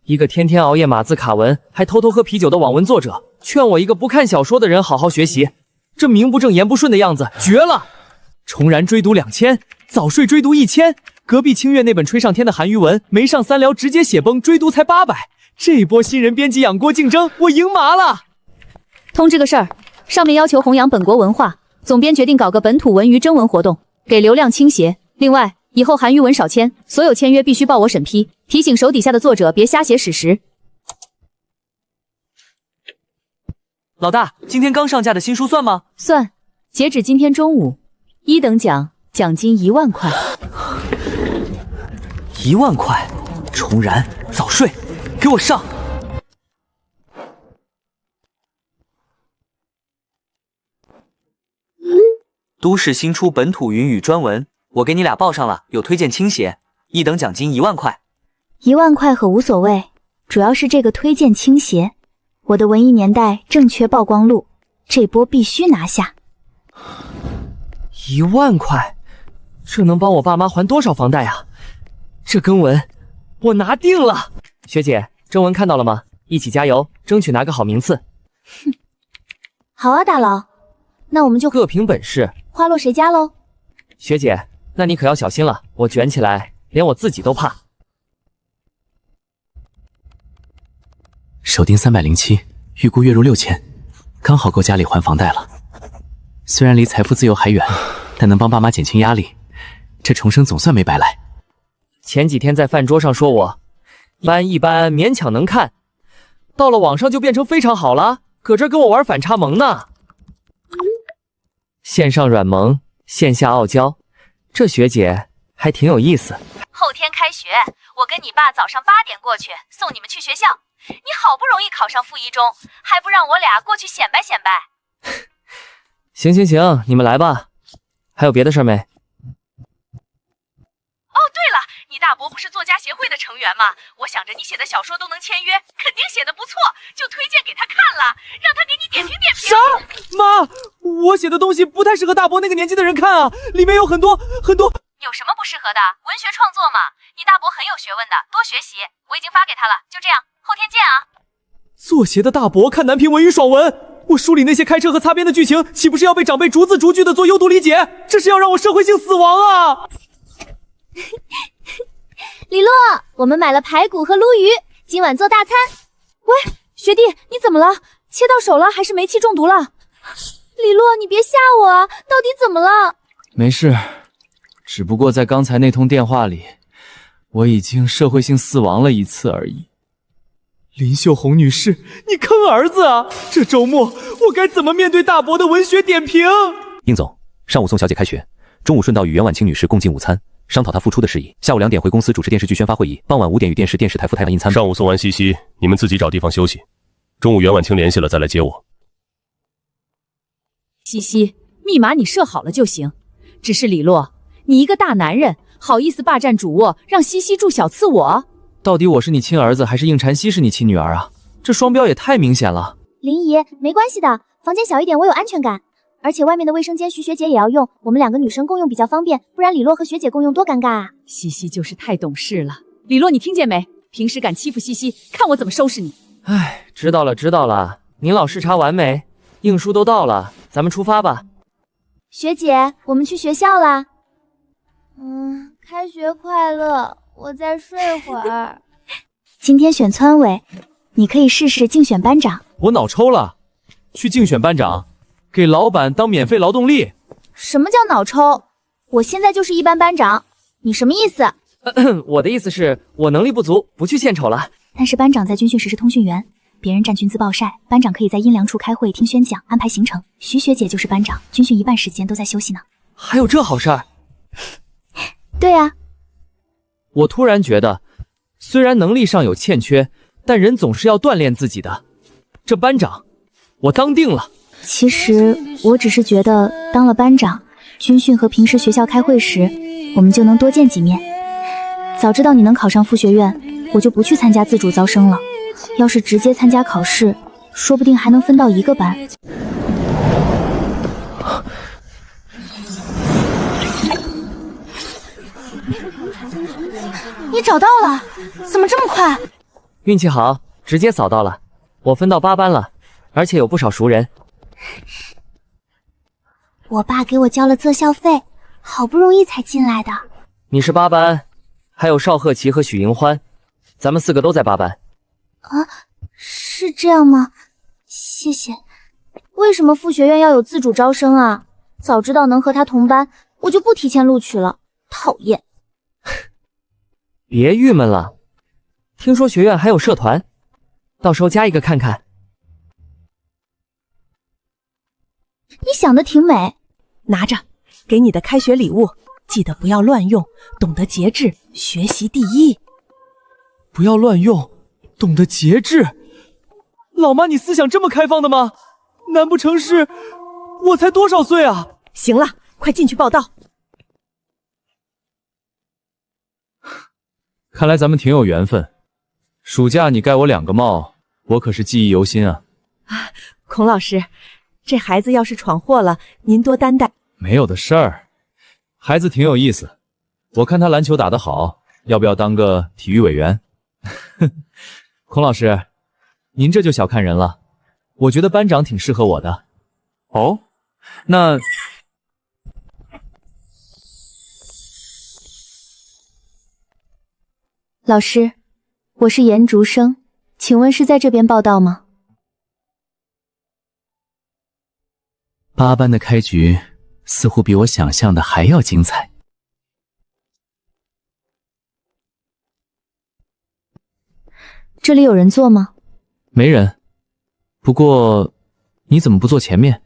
一个天天熬夜码字卡文，还偷偷喝啤酒的网文作者，劝我一个不看小说的人好好学习，这名不正言不顺的样子，绝了！重燃追读2000，早睡追读1000，隔壁清月那本吹上天的韩愈文，没上3聊直接血崩，追读才800。这波新人编辑养锅竞争，我赢麻了。通知个事儿，上面要求弘扬本国文化，总编决定搞个本土文娱征文活动，给流量倾斜。另外，以后韩愈文少签，所有签约必须报我审批。提醒手底下的作者别瞎写史实。老大，今天刚上架的新书算吗？算，截止今天中午，1等奖奖金1万块。1万块，重燃，早睡，给我上！都市新出本土云语专文，我给你俩报上了，有推荐倾斜，1等奖金1万块。1万块可无所谓，主要是这个推荐倾斜。我的文艺年代正缺曝光度，这波必须拿下。1万块，这能帮我爸妈还多少房贷啊？这根文我拿定了。学姐，征文看到了吗？一起加油，争取拿个好名次。哼，好啊，大佬，那我们就各凭本事，花落谁家喽。学姐，那你可要小心了，我卷起来连我自己都怕。手钉307，预估月入6000，刚好够家里还房贷了。虽然离财富自由还远，但能帮爸妈减轻压力，这重生总算没白来。前几天在饭桌上说我一般勉强能看，到了网上就变成非常好了，搁这跟我玩反差萌呢。线上软萌，线下傲娇，这学姐还挺有意思。后天开学，我跟你爸早上8点过去送你们去学校。你好不容易考上附一中，还不让我俩过去显摆显摆？行行行，你们来吧。还有别的事没？哦，对了，你大伯不是作家协会的成员吗？我想着你写的小说都能签约，肯定写的不错，就推荐给他看了，让他给你点评点评。啥？妈，我写的东西不太适合大伯那个年纪的人看啊，里面有很多。有什么不适合的？文学创作嘛，你大伯很有学问的，多学习。我已经发给他了，就这样，后天见啊。作协的大伯看男频文语爽文，我书里那些开车和擦边的剧情，岂不是要被长辈逐字逐句的做优读理解？这是要让我社会性死亡啊！李洛，我们买了排骨和鲈鱼，今晚做大餐。喂，学弟，你怎么了？切到手了还是煤气中毒了？李洛，你别吓我啊，到底怎么了？没事，只不过在刚才那通电话里，我已经社会性死亡了1次而已。林秀红女士，你坑儿子啊！这周末我该怎么面对大伯的文学点评？应总，上午送小姐开学，中午顺道与袁婉清女士共进午餐，商讨她复出的事宜。下午2点回公司主持电视剧宣发会议，傍晚5点与电视台副台长印餐。上午送完西西，你们自己找地方休息。中午袁婉清联系了再来接我。西西，密码你设好了就行。只是李洛，你一个大男人，好意思霸占主卧，让西西住小次我？到底我是你亲儿子，还是应婵西是你亲女儿啊？这双标也太明显了。林姨，没关系的，房间小一点我有安全感，而且外面的卫生间徐学姐也要用，我们2个女生共用比较方便，不然李洛和学姐共用多尴尬啊。西西就是太懂事了。李洛，你听见没？平时敢欺负西西，看我怎么收拾你。哎，知道了。您老视察完没？印书都到了，咱们出发吧。学姐，我们去学校啦。开学快乐，我再睡会儿。今天选村委，你可以试试竞选班长。我脑抽了，去竞选班长，给老板当免费劳动力。什么叫脑抽？我现在就是一班班长，你什么意思？我的意思是我能力不足，不去献丑了。但是班长在军训时是通讯员，别人站军自报晒，班长可以在阴凉处开会听宣讲，安排行程。徐学姐就是班长，军训一半时间都在休息呢。还有这好事儿？对啊，我突然觉得，虽然能力上有欠缺，但人总是要锻炼自己的。这班长，我当定了。其实我只是觉得当了班长，军训和平时学校开会时，我们就能多见几面。早知道你能考上副学院，我就不去参加自主招生了。要是直接参加考试，说不定还能分到一个班。你找到了？怎么这么快？运气好，直接扫到了。我分到8班了，而且有不少熟人。我爸给我交了择校费，好不容易才进来的。你是8班，还有邵鹤琪和许迎欢，咱们4个都在8班。啊，是这样吗？谢谢。为什么副学院要有自主招生啊？早知道能和他同班，我就不提前录取了。讨厌。别郁闷了，听说学院还有社团，到时候加一个看看。你想的挺美，拿着，给你的开学礼物，记得不要乱用，懂得节制，学习第一。不要乱用，懂得节制。老妈，你思想这么开放的吗？难不成是我才多少岁啊？行了，快进去报到。看来咱们挺有缘分。暑假你盖我2个帽，我可是记忆犹新啊。孔老师，这孩子要是闯祸了，您多担待。没有的事儿，孩子挺有意思。我看他篮球打得好，要不要当个体育委员？孔老师，您这就小看人了。我觉得班长挺适合我的。哦，那……老师，我是颜竹生，请问是在这边报到吗？8班的开局似乎比我想象的还要精彩。这里有人坐吗？没人。不过，你怎么不坐前面？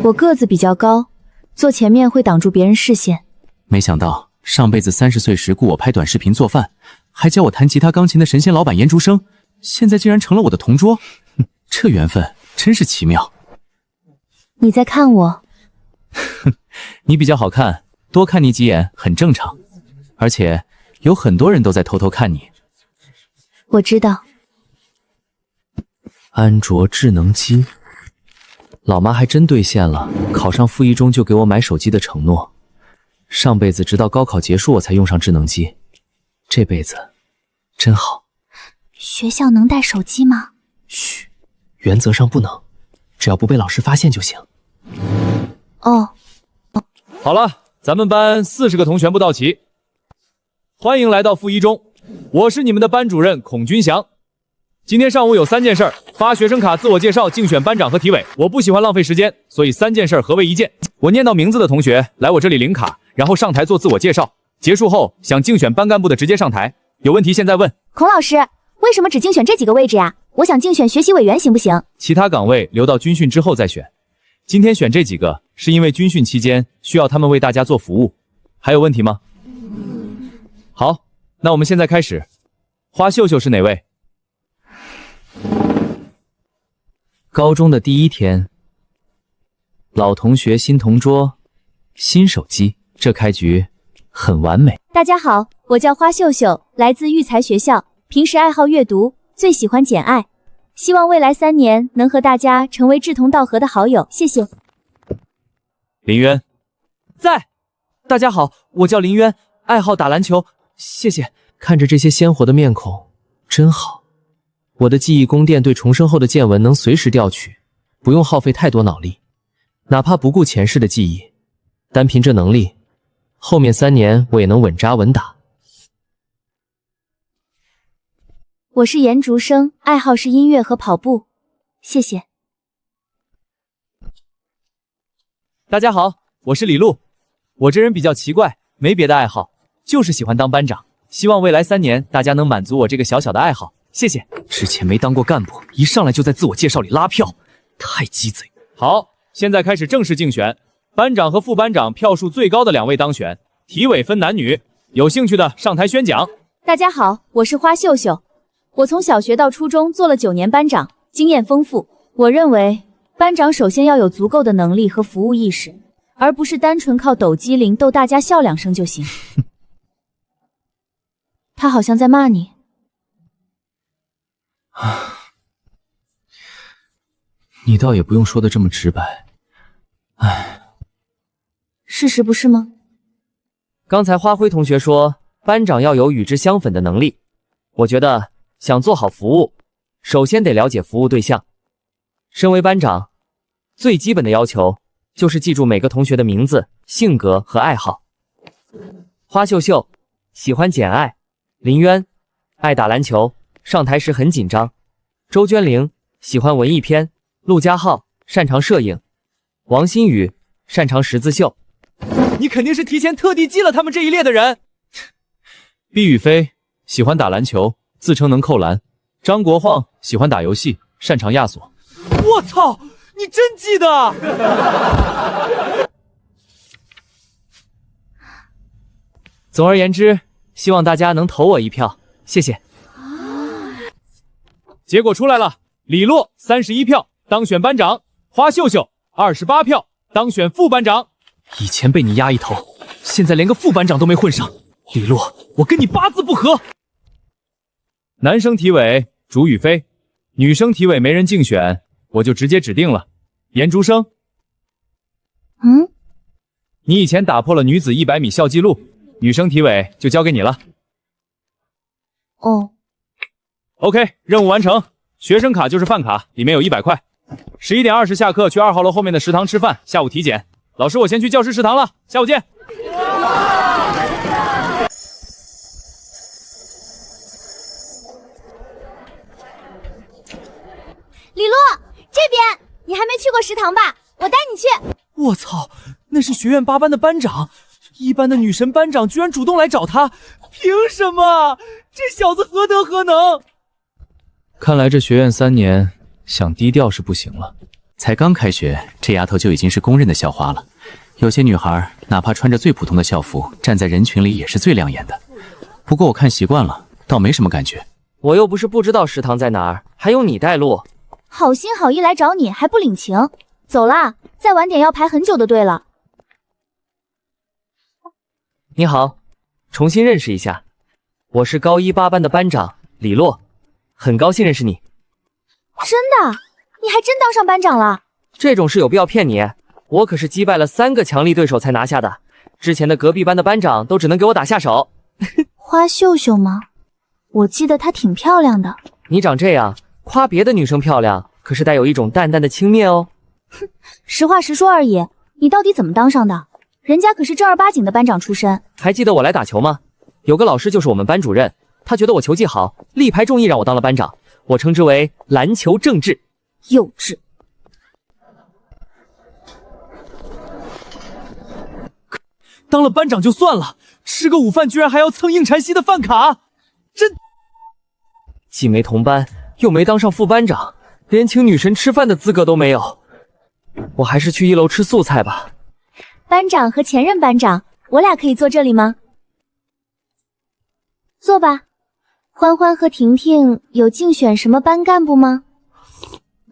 我个子比较高，坐前面会挡住别人视线。没想到上辈子30岁时雇我拍短视频做饭，还教我弹吉他钢琴的神仙老板颜竹生，现在竟然成了我的同桌。这缘分真是奇妙。你在看我？你比较好看，多看你几眼很正常。而且有很多人都在偷偷看你。我知道。安卓智能机，老妈还真兑现了考上附一中就给我买手机的承诺。上辈子直到高考结束我才用上智能机，这辈子真好。学校能带手机吗？嘘，原则上不能，只要不被老师发现就行。哦，好了，咱们班40个同学全部到齐，欢迎来到附一中，我是你们的班主任孔军祥。今天上午有3件事：发学生卡、自我介绍、竞选班长和体委。我不喜欢浪费时间，所以3件事合为1件。我念到名字的同学来我这里领卡，然后上台做自我介绍。结束后想竞选班干部的直接上台，有问题现在问。孔老师，为什么只竞选这几个位置呀？我想竞选学习委员行不行？其他岗位留到军训之后再选。今天选这几个是因为军训期间需要他们为大家做服务。还有问题吗？好，那我们现在开始。花秀秀是哪位？高中的第1天，老同学新同桌，新手机，这开局很完美。大家好，我叫花秀秀，来自育才学校，平时爱好阅读，最喜欢简爱，希望未来3年能和大家成为志同道合的好友，谢谢。林渊在。大家好，我叫林渊，爱好打篮球，谢谢。看着这些鲜活的面孔，真好。我的记忆宫殿对重生后的见闻能随时调取，不用耗费太多脑力，哪怕不顾前世的记忆，单凭这能力，后面3年我也能稳扎稳打。我是颜竹生，爱好是音乐和跑步，谢谢。大家好，我是李璐，我这人比较奇怪，没别的爱好，就是喜欢当班长，希望未来3年大家能满足我这个小小的爱好。谢谢。之前没当过干部，一上来就在自我介绍里拉票，太鸡贼。好，现在开始正式竞选。班长和副班长票数最高的2位当选，体委分男女，有兴趣的上台宣讲。大家好，我是花秀秀，我从小学到初中做了9年班长，经验丰富。我认为班长首先要有足够的能力和服务意识，而不是单纯靠抖机灵逗大家笑2声就行。他好像在骂你。你倒也不用说的这么直白。唉，事实不是吗？刚才花辉同学说，班长要有与之相符的能力。我觉得想做好服务，首先得了解服务对象。身为班长，最基本的要求就是记住每个同学的名字、性格和爱好。花秀秀喜欢简爱，林渊爱打篮球，上台时很紧张。周娟玲喜欢文艺片，陆家浩擅长摄影，王新宇擅长十字绣。你肯定是提前特地记了他们这一列的人。毕宇飞喜欢打篮球，自称能扣篮。张国晃喜欢打游戏，擅长亚索。我操，你真记得！总而言之，希望大家能投我一票，谢谢。结果出来了，李洛31票当选班长，花秀秀28票当选副班长。以前被你压一头，现在连个副班长都没混上。李洛，我跟你八字不合。男生体委朱宇飞，女生体委没人竞选，我就直接指定了严竹生。你以前打破了女子100米校纪录，女生体委就交给你了。哦。OK， 任务完成。学生卡就是饭卡，里面有100块。11点20下课去2号楼后面的食堂吃饭，下午体检。老师，我先去教师食堂了，下午见。李洛，这边，你还没去过食堂吧？我带你去。我操，那是学院8班的班长，一班的女神班长居然主动来找他，凭什么？这小子何德何能？看来这学院3年想低调是不行了。才刚开学，这丫头就已经是公认的校花了。有些女孩哪怕穿着最普通的校服，站在人群里也是最亮眼的。不过我看习惯了，倒没什么感觉。我又不是不知道食堂在哪儿，还用你带路？好心好意来找你还不领情，走啦，再晚点要排很久的队了。你好，重新认识一下，我是高1 8班的班长李洛，很高兴认识你。真的？你还真当上班长了？这种事有必要骗你？我可是击败了3个强力对手才拿下的，之前的隔壁班的班长都只能给我打下手。花秀秀吗？我记得她挺漂亮的。你长这样，夸别的女生漂亮，可是带有一种淡淡的轻蔑哦。哼，实话实说而已。你到底怎么当上的？人家可是正儿八经的班长出身。还记得我来打球吗？有个老师就是我们班主任，他觉得我球技好，力排众议让我当了班长，我称之为篮球政治。幼稚。当了班长就算了，吃个午饭居然还要蹭应柴溪的饭卡，真……既没同班，又没当上副班长，连请女神吃饭的资格都没有。我还是去1楼吃素菜吧。班长和前任班长，我俩可以坐这里吗？坐吧。欢欢和婷婷有竞选什么班干部吗？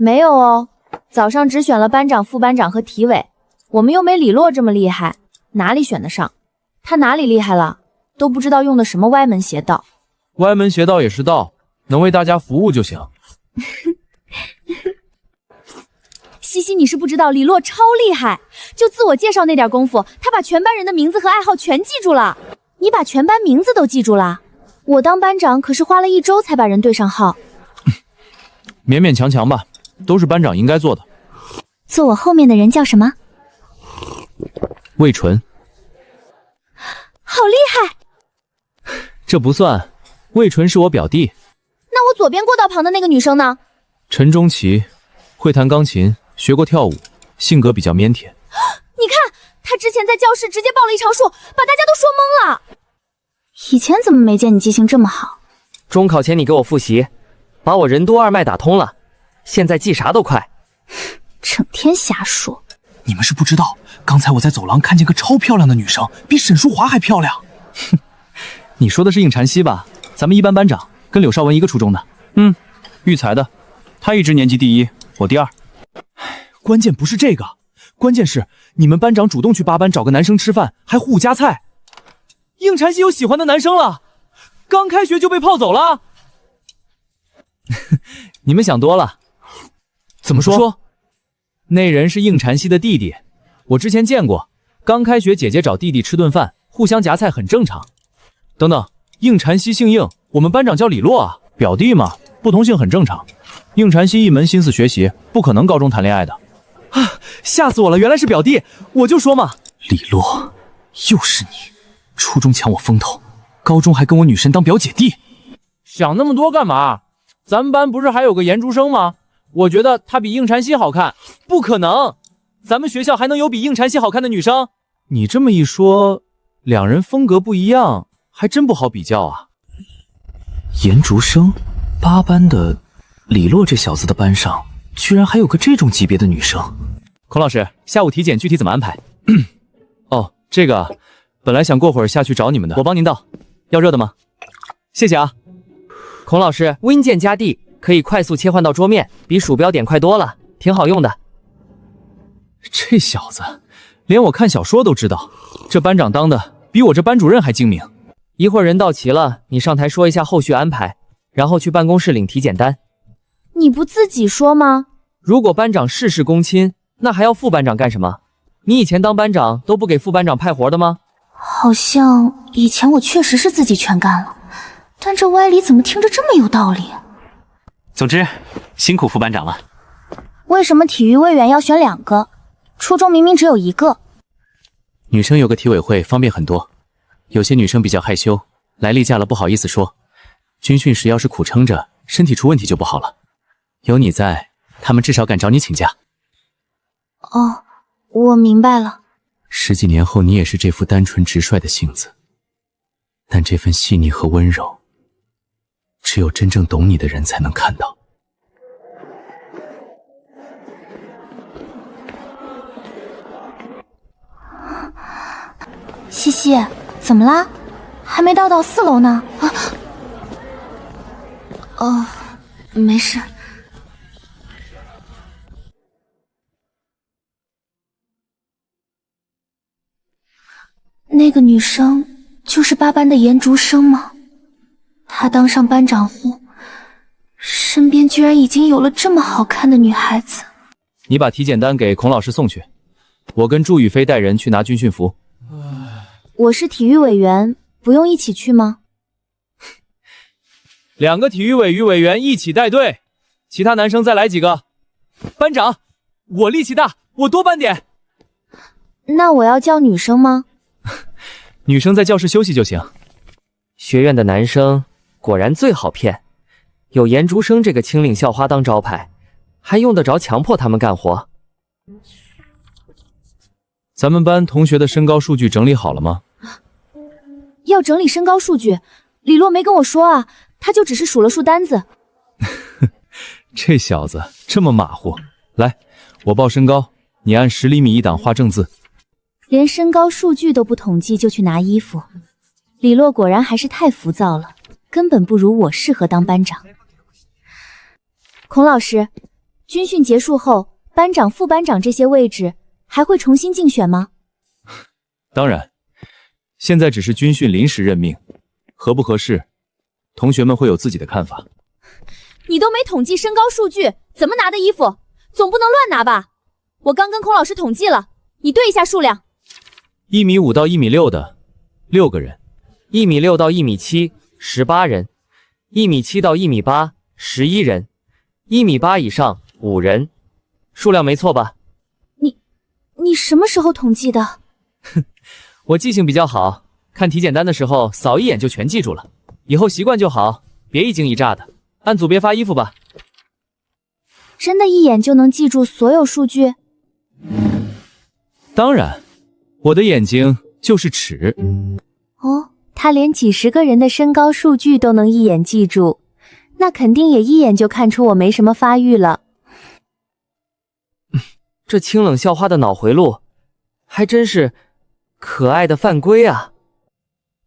没有哦，早上只选了班长、副班长和体委，我们又没李洛这么厉害，哪里选得上？他哪里厉害了？都不知道用的什么歪门邪道。歪门邪道也是道，能为大家服务就行。西西，你是不知道李洛超厉害，就自我介绍那点功夫，他把全班人的名字和爱好全记住了。你把全班名字都记住了？我当班长可是花了1周才把人对上号。勉勉强强吧，都是班长应该做的。坐我后面的人叫什么？魏纯。好厉害！这不算，魏纯是我表弟。那我左边过道旁的那个女生呢？陈钟琪，会弹钢琴，学过跳舞，性格比较腼腆。你看，她之前在教室直接报了一场数，把大家都说懵了。以前怎么没见你记性这么好？中考前你给我复习，把我任督二脉打通了，现在记啥都快。整天瞎说。你们是不知道，刚才我在走廊看见个超漂亮的女生，比沈淑华还漂亮。你说的是应婵熙吧？咱们一班班长，跟柳少文一个初中的。育才的，他一直年级第一，我第二。关键不是这个，关键是你们班长主动去8班找个男生吃饭，还互夹菜。应婵熙有喜欢的男生了，刚开学就被泡走了。你们想多了。怎么说？那人是应婵熙的弟弟，我之前见过。刚开学，姐姐找弟弟吃顿饭，互相夹菜很正常。等等，应婵熙姓应，我们班长叫李洛啊，表弟嘛，不同姓很正常。应婵熙一门心思学习，不可能高中谈恋爱的。啊，吓死我了！原来是表弟，我就说嘛。李洛，又是你，初中抢我风头，高中还跟我女神当表姐弟。想那么多干嘛？咱们班不是还有个颜竹生吗？我觉得她比应婵熙好看。不可能，咱们学校还能有比应婵熙好看的女生？你这么一说，两人风格不一样，还真不好比较啊。颜竹生，8班的李洛这小子的班上，居然还有个这种级别的女生。孔老师，下午体检具体怎么安排？哦，这个本来想过会儿下去找你们的，我帮您倒。要热的吗？谢谢啊。孔老师，Win键加 D 可以快速切换到桌面，比鼠标点快多了，挺好用的。这小子连我看小说都知道，这班长当的比我这班主任还精明。一会儿人到齐了，你上台说一下后续安排，然后去办公室领体检单。你不自己说吗？如果班长事事躬亲，那还要副班长干什么？你以前当班长都不给副班长派活的吗？好像以前我确实是自己全干了，但这歪理怎么听着这么有道理？总之，辛苦副班长了。为什么体育委员要选2个？初中明明只有1个。女生有个体委会方便很多，有些女生比较害羞，来例假了不好意思说。军训时要是苦撑着，身体出问题就不好了。有你在，他们至少敢找你请假。哦，我明白了。10几年后，你也是这副单纯直率的性子，但这份细腻和温柔，只有真正懂你的人才能看到。西西，怎么啦？还没到4楼呢。哦，没事。那个女生就是8班的颜竹生吗？她当上班长后，身边居然已经有了这么好看的女孩子。你把体检单给孔老师送去，我跟祝宇飞带人去拿军训服。我是体育委员，不用一起去吗？2个体育委员一起带队，其他男生再来几个。班长，我力气大，我多搬点。那我要叫女生吗？女生在教室休息就行。学院的男生果然最好骗，有颜竹生这个清领校花当招牌，还用得着强迫他们干活？咱们班同学的身高数据整理好了吗？要整理身高数据，李洛没跟我说啊，他就只是数了数单子。这小子这么马虎。来，我报身高，你按10厘米一档画正字。连身高数据都不统计就去拿衣服，李洛果然还是太浮躁了，根本不如我适合当班长。孔老师，军训结束后，班长、副班长这些位置还会重新竞选吗？当然，现在只是军训临时任命，合不合适，同学们会有自己的看法。你都没统计身高数据，怎么拿的衣服？总不能乱拿吧？我刚跟孔老师统计了，你对一下数量。1.5米到1.6米的6个人，1.6米到1.7米18人，1.7米到1.8米11人，1.8米以上5人，数量没错吧？你什么时候统计的？我记性比较好，看体检单的时候扫一眼就全记住了，以后习惯就好，别一惊一乍的。按组别发衣服吧。真的一眼就能记住所有数据？当然，我的眼睛就是尺。哦，他连几10个人的身高数据都能一眼记住，那肯定也一眼就看出我没什么发育了。这清冷校花的脑回路，还真是可爱的犯规啊！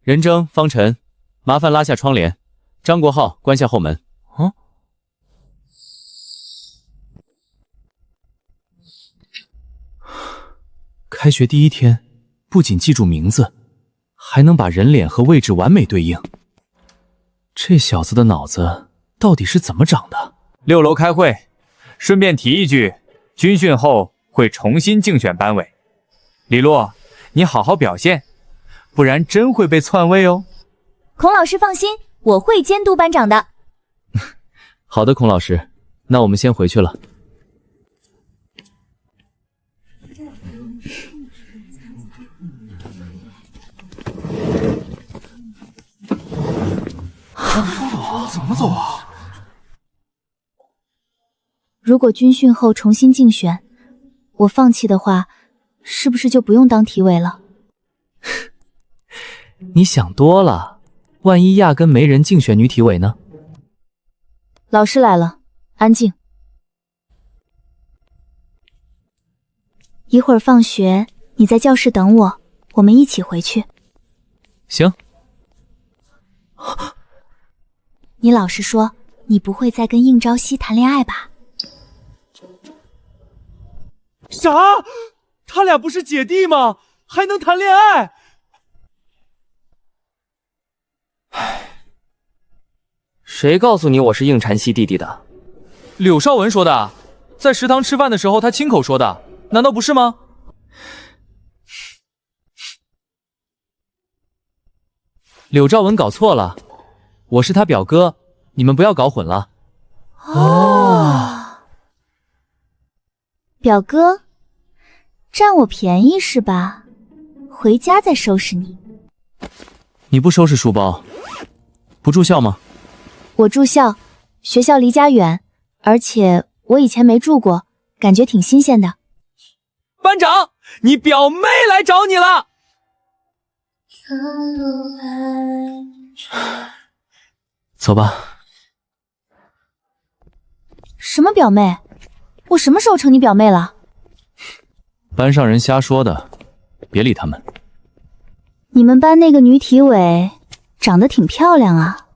任征、方辰，麻烦拉下窗帘。张国浩，关下后门。开学第一天，不仅记住名字，还能把人脸和位置完美对应。这小子的脑子到底是怎么长的？6楼开会，顺便提一句，军训后会重新竞选班委。李洛，你好好表现，不然真会被篡位哦。孔老师放心，我会监督班长的。好的，孔老师，那我们先回去了。怎么走啊？如果军训后重新竞选，我放弃的话，是不是就不用当体委了？你想多了，万一压根没人竞选女体委呢？老师来了，安静。一会儿放学，你在教室等我，我们一起回去。行。你老实说，你不会再跟应朝夕谈恋爱吧？啥？他俩不是姐弟吗？还能谈恋爱？谁告诉你我是应禅熙弟弟的？柳少文说的，在食堂吃饭的时候他亲口说的，难道不是吗？柳兆文搞错了，我是他表哥，你们不要搞混了。哦，表哥，占我便宜是吧？回家再收拾你。你不收拾书包，不住校吗？我住校，学校离家远，而且我以前没住过，感觉挺新鲜的。班长，你表妹来找你了。走吧。什么表妹？我什么时候成你表妹了？班上人瞎说的，别理他们。你们班那个女体委长得挺漂亮啊，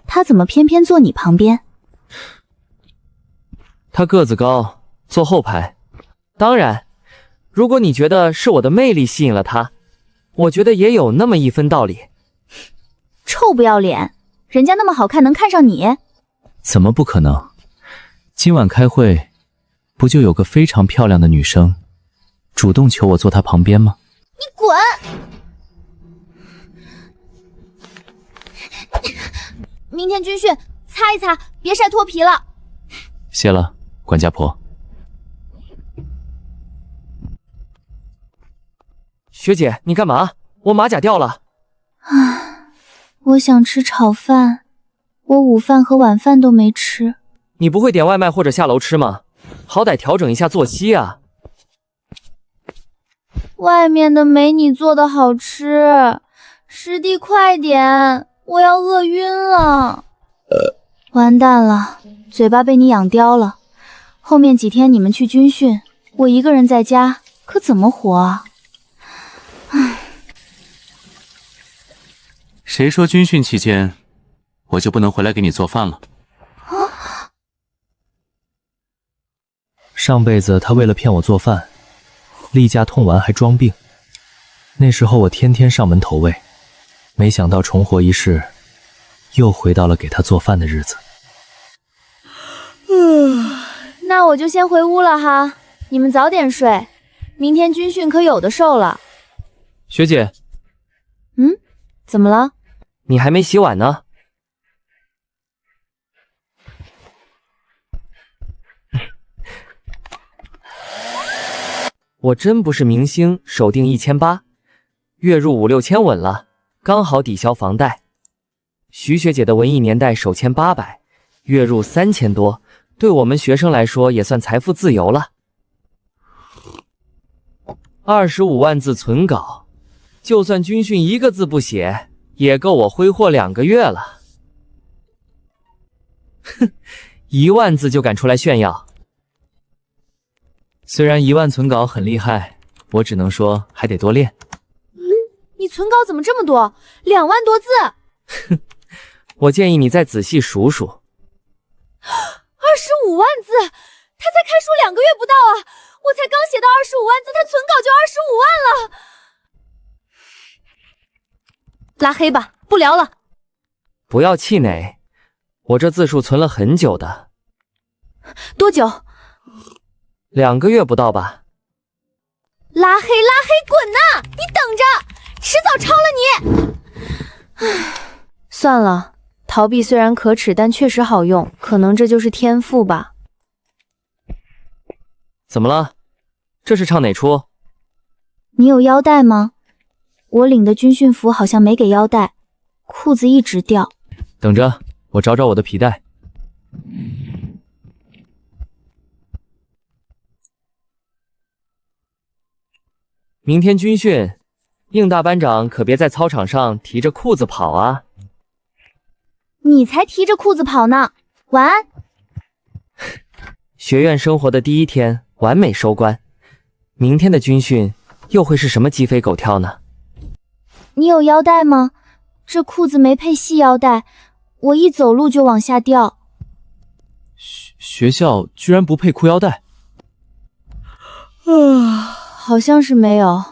她怎么偏偏坐你旁边？她个子高，坐后排。当然，如果你觉得是我的魅力吸引了她，我觉得也有那么一分道理。臭不要脸，人家那么好看能看上你？怎么不可能？今晚开会，不就有个非常漂亮的女生主动求我坐她旁边吗？你滚！明天军训，擦一擦，别晒脱皮了。谢了，管家婆。学姐，你干嘛？我马甲掉了。唉，我想吃炒饭，我午饭和晚饭都没吃。你不会点外卖或者下楼吃吗？好歹调整一下作息啊。外面的没你做的好吃，师弟快点，我要饿晕了。完蛋了，嘴巴被你养刁了。后面几天你们去军训，我一个人在家，可怎么活啊？唉。谁说军训期间我就不能回来给你做饭了？上辈子他为了骗我做饭，例假痛完还装病。那时候我天天上门投喂，没想到重活一世，又回到了给他做饭的日子。那我就先回屋了哈，你们早点睡，明天军训可有的受了。学姐，怎么了？你还没洗碗呢。我真不是明星，手定1800，月入5、6千稳了，刚好抵消房贷。徐学姐的文艺年代手签800，月入3000多，对我们学生来说也算财富自由了。25万字存稿，就算军训一个字不写，也够我挥霍2个月了。哼，1万字就敢出来炫耀。虽然1万存稿很厉害，我只能说还得多练。你存稿怎么这么多？2万多字。我建议你再仔细数数。25万字，他才开书2个月不到啊！我才刚写到25万字，他存稿就25万了。拉黑吧，不聊了。不要气馁，我这字数存了很久的。多久？2个月不到吧。拉黑，滚呐！你等着，迟早超了你。算了，逃避虽然可耻，但确实好用，可能这就是天赋吧。怎么了？这是唱哪出？你有腰带吗？我领的军训服好像没给腰带，裤子一直掉。等着，我找找我的皮带。明天军训，应大班长可别在操场上提着裤子跑啊！你才提着裤子跑呢！晚安。学院生活的第1天完美收官，明天的军训又会是什么鸡飞狗跳呢？你有腰带吗？这裤子没配细腰带，我一走路就往下掉。学校居然不配裤腰带？好像是没有。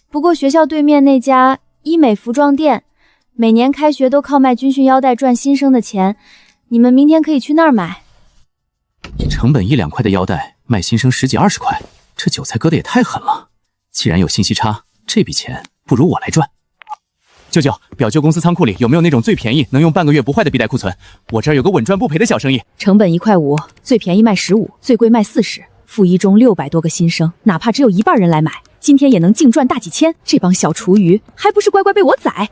不过学校对面那家医美服装店，每年开学都靠卖军训腰带赚新生的钱，你们明天可以去那儿买。成本1、2块的腰带卖新生10几20块，这韭菜割的也太狠了。既然有信息差，这笔钱不如我来赚。舅舅，表舅公司仓库里有没有那种最便宜能用半个月不坏的笔袋库存？我这儿有个稳赚不赔的小生意。成本1块5，最便宜卖15，最贵卖40。附一中600多个新生，哪怕只有1半人来买，今天也能净赚大几千。这帮小厨余还不是乖乖被我宰？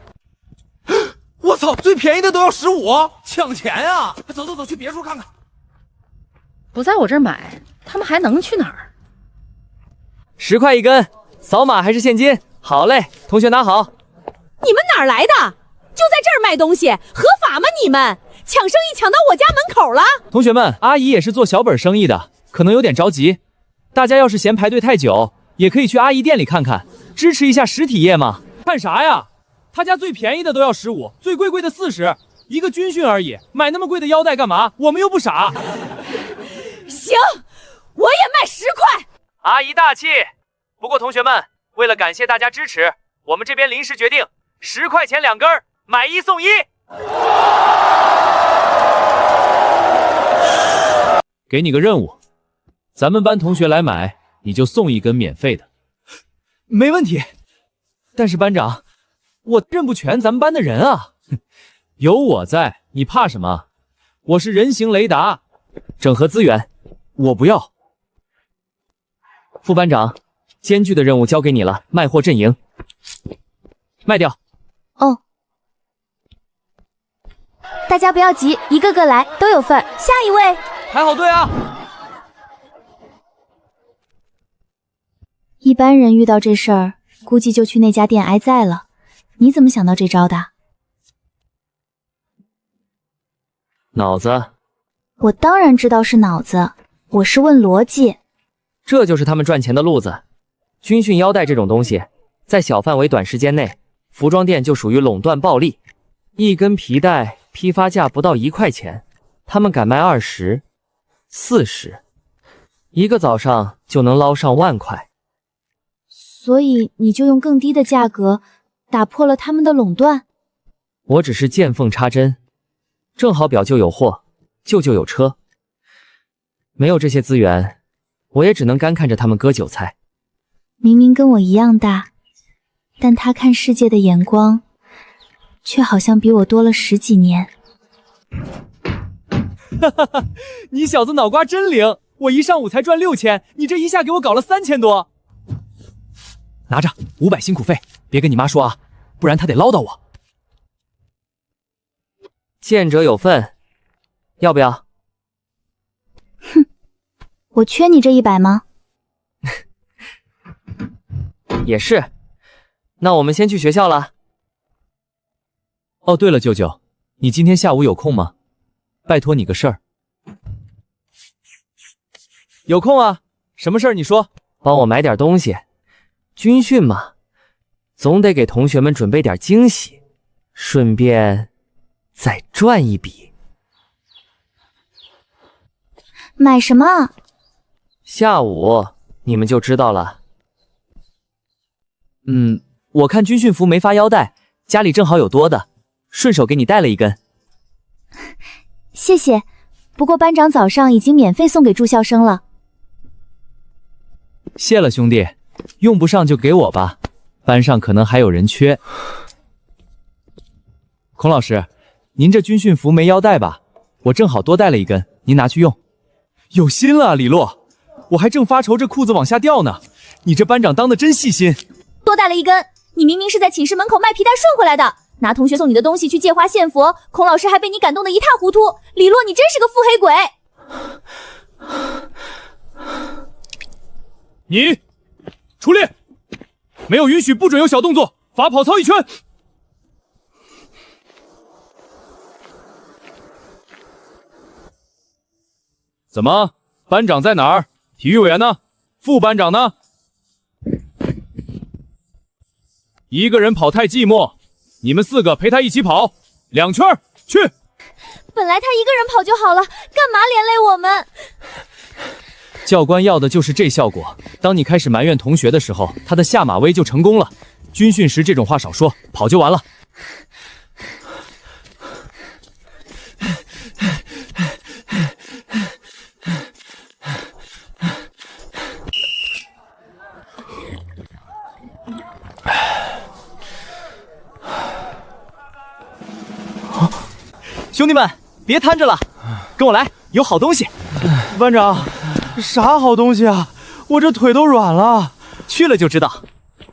我操，最便宜的都要15，抢钱啊！走走走，去别处看看。不在我这儿买，他们还能去哪儿？10块1根，扫码还是现金？好嘞，同学拿好。你们哪儿来的？就在这儿卖东西，合法吗？你们抢生意抢到我家门口了。同学们，阿姨也是做小本生意的，可能有点着急。大家要是嫌排队太久，也可以去阿姨店里看看，支持一下实体业嘛。看啥呀？他家最便宜的都要15，最贵的40，一个军训而已，买那么贵的腰带干嘛？我们又不傻。行，我也卖10块。阿姨大气。不过同学们，为了感谢大家支持，我们这边临时决定10块钱2根，买1送1。给你个任务，咱们班同学来买，你就送1根免费的。没问题。但是班长，我认不全咱们班的人啊。有我在，你怕什么？我是人形雷达。整合资源，我不要。副班长，艰巨的任务交给你了，卖货阵营。卖掉。哦。大家不要急，一个个来，都有份。下一位。排好队啊！一般人遇到这事儿，估计就去那家店挨宰了。你怎么想到这招的？脑子。我当然知道是脑子，我是问逻辑。这就是他们赚钱的路子。军训腰带这种东西，在小范围短时间内，服装店就属于垄断暴利。1根皮带批发价不到1块钱，他们敢卖20、40，一个早上就能捞上万块。所以你就用更低的价格打破了他们的垄断？我只是见缝插针，正好表舅有货，舅舅有车，没有这些资源，我也只能干看着他们割韭菜。明明跟我一样大，但他看世界的眼光却好像比我多了10几年。哈哈哈，你小子脑瓜真灵，我一上午才赚6000，你这一下给我搞了3000多。拿着500辛苦费，别跟你妈说啊，不然她得唠叨我。见者有份，要不要？哼，我缺你这100吗？也是。那我们先去学校了。哦，对了，舅舅，你今天下午有空吗？拜托你个事儿。有空啊，什么事儿？你说，帮我买点东西。军训嘛，总得给同学们准备点惊喜，顺便再赚一笔。买什么？下午你们就知道了。我看军训服没发腰带，家里正好有多的，顺手给你带了一根。谢谢，不过班长早上已经免费送给住校生了。谢了兄弟，用不上就给我吧，班上可能还有人缺。孔老师，您这军训服没腰带吧？我正好多带了一根，您拿去用。有心了，李洛，我还正发愁这裤子往下掉呢。你这班长当的真细心。多带了一根，你明明是在寝室门口卖皮带顺回来的，拿同学送你的东西去借花献佛，孔老师还被你感动得一塌糊涂。李洛，你真是个腹黑鬼！你出列，没有允许，不准有小动作，罚跑操1圈。怎么，班长在哪儿？体育委员呢？副班长呢？一个人跑太寂寞，你们4个陪他一起跑2圈，去。本来他一个人跑就好了，干嘛连累我们？教官要的就是这效果。当你开始埋怨同学的时候，他的下马威就成功了。军训时这种话少说，跑就完了。兄弟们，别瘫着了，跟我来，有好东西。班长，啥好东西啊？我这腿都软了。去了就知道，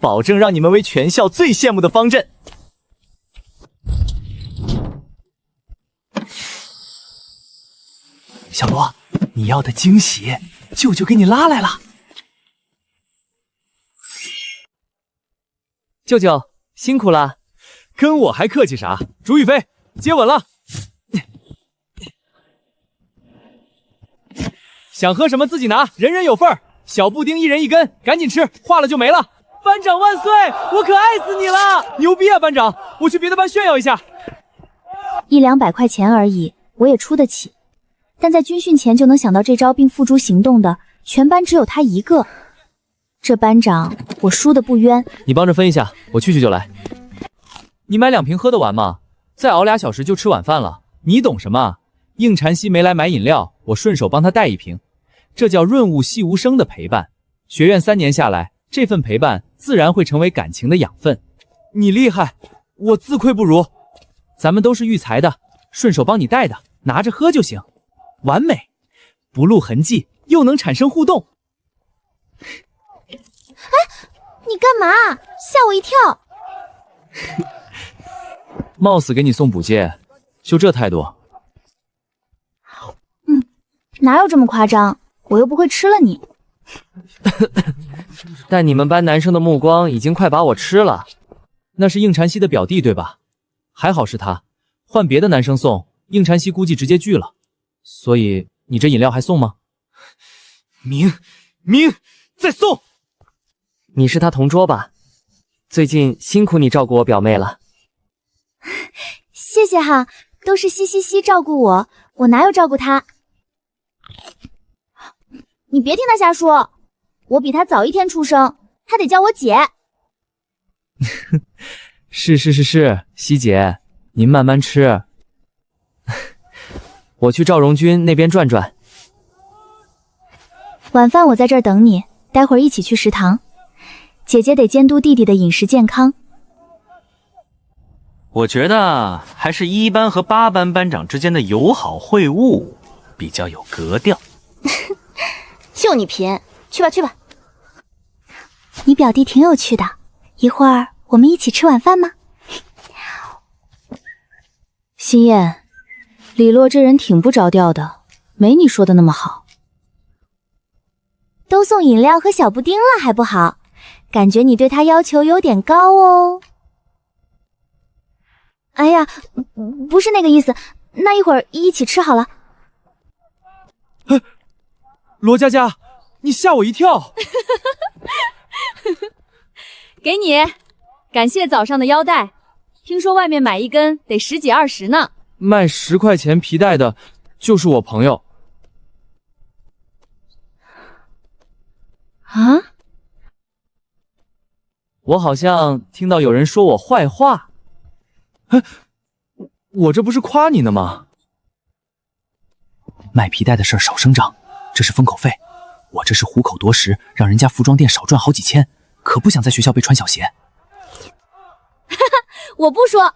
保证让你们为全校最羡慕的方阵。小罗，你要的惊喜，舅舅给你拉来了。舅舅辛苦了。跟我还客气啥？朱宇飞，接吻了。想喝什么自己拿，人人有份儿。小布丁1人1根，赶紧吃，化了就没了。班长万岁！我可爱死你了，牛逼啊，班长！我去别的班炫耀一下。100-200块钱而已，我也出得起。但在军训前就能想到这招并付诸行动的，全班只有他一个。这班长，我输得不冤。你帮着分一下，我去就来。你买2瓶喝得完吗？再熬2小时就吃晚饭了。你懂什么？应禅曦没来买饮料，我顺手帮他带1瓶。这叫润物细无声的陪伴。学院3年下来，这份陪伴自然会成为感情的养分。你厉害，我自愧不如。咱们都是育才的，顺手帮你带的，拿着喝就行。完美，不露痕迹，又能产生互动。哎，你干嘛？吓我一跳！冒死给你送补剂，就这态度？哪有这么夸张？我又不会吃了你。但你们班男生的目光已经快把我吃了。那是应禅曦的表弟对吧？还好是他，换别的男生送，应禅曦估计直接拒了。所以你这饮料还送吗？明，再送。你是他同桌吧？最近辛苦你照顾我表妹了。谢谢哈，都是西照顾我，我哪有照顾他？你别听他瞎说，我比他早1天出生，他得叫我姐。是，西姐，您慢慢吃。我去赵荣军那边转转。晚饭我在这儿等你，待会儿一起去食堂。姐姐得监督弟弟的饮食健康。我觉得还是1班和8班班长之间的友好会晤比较有格调。就你贫，去吧。你表弟挺有趣的，一会儿我们一起吃晚饭吗？心燕，李洛这人挺不着调的，没你说的那么好。都送饮料和小布丁了还不好？感觉你对他要求有点高哦。哎呀，不是那个意思，那一会儿一起吃好了。罗佳佳，你吓我一跳。给你，感谢早上的腰带。听说外面买一根得10几20呢。卖10块钱皮带的，就是我朋友。啊？我好像听到有人说我坏话。哎，我这不是夸你呢吗？卖皮带的事儿少声张，这是封口费。我这是虎口夺食，让人家服装店少赚好几千，可不想在学校被穿小鞋。哈哈，我不说，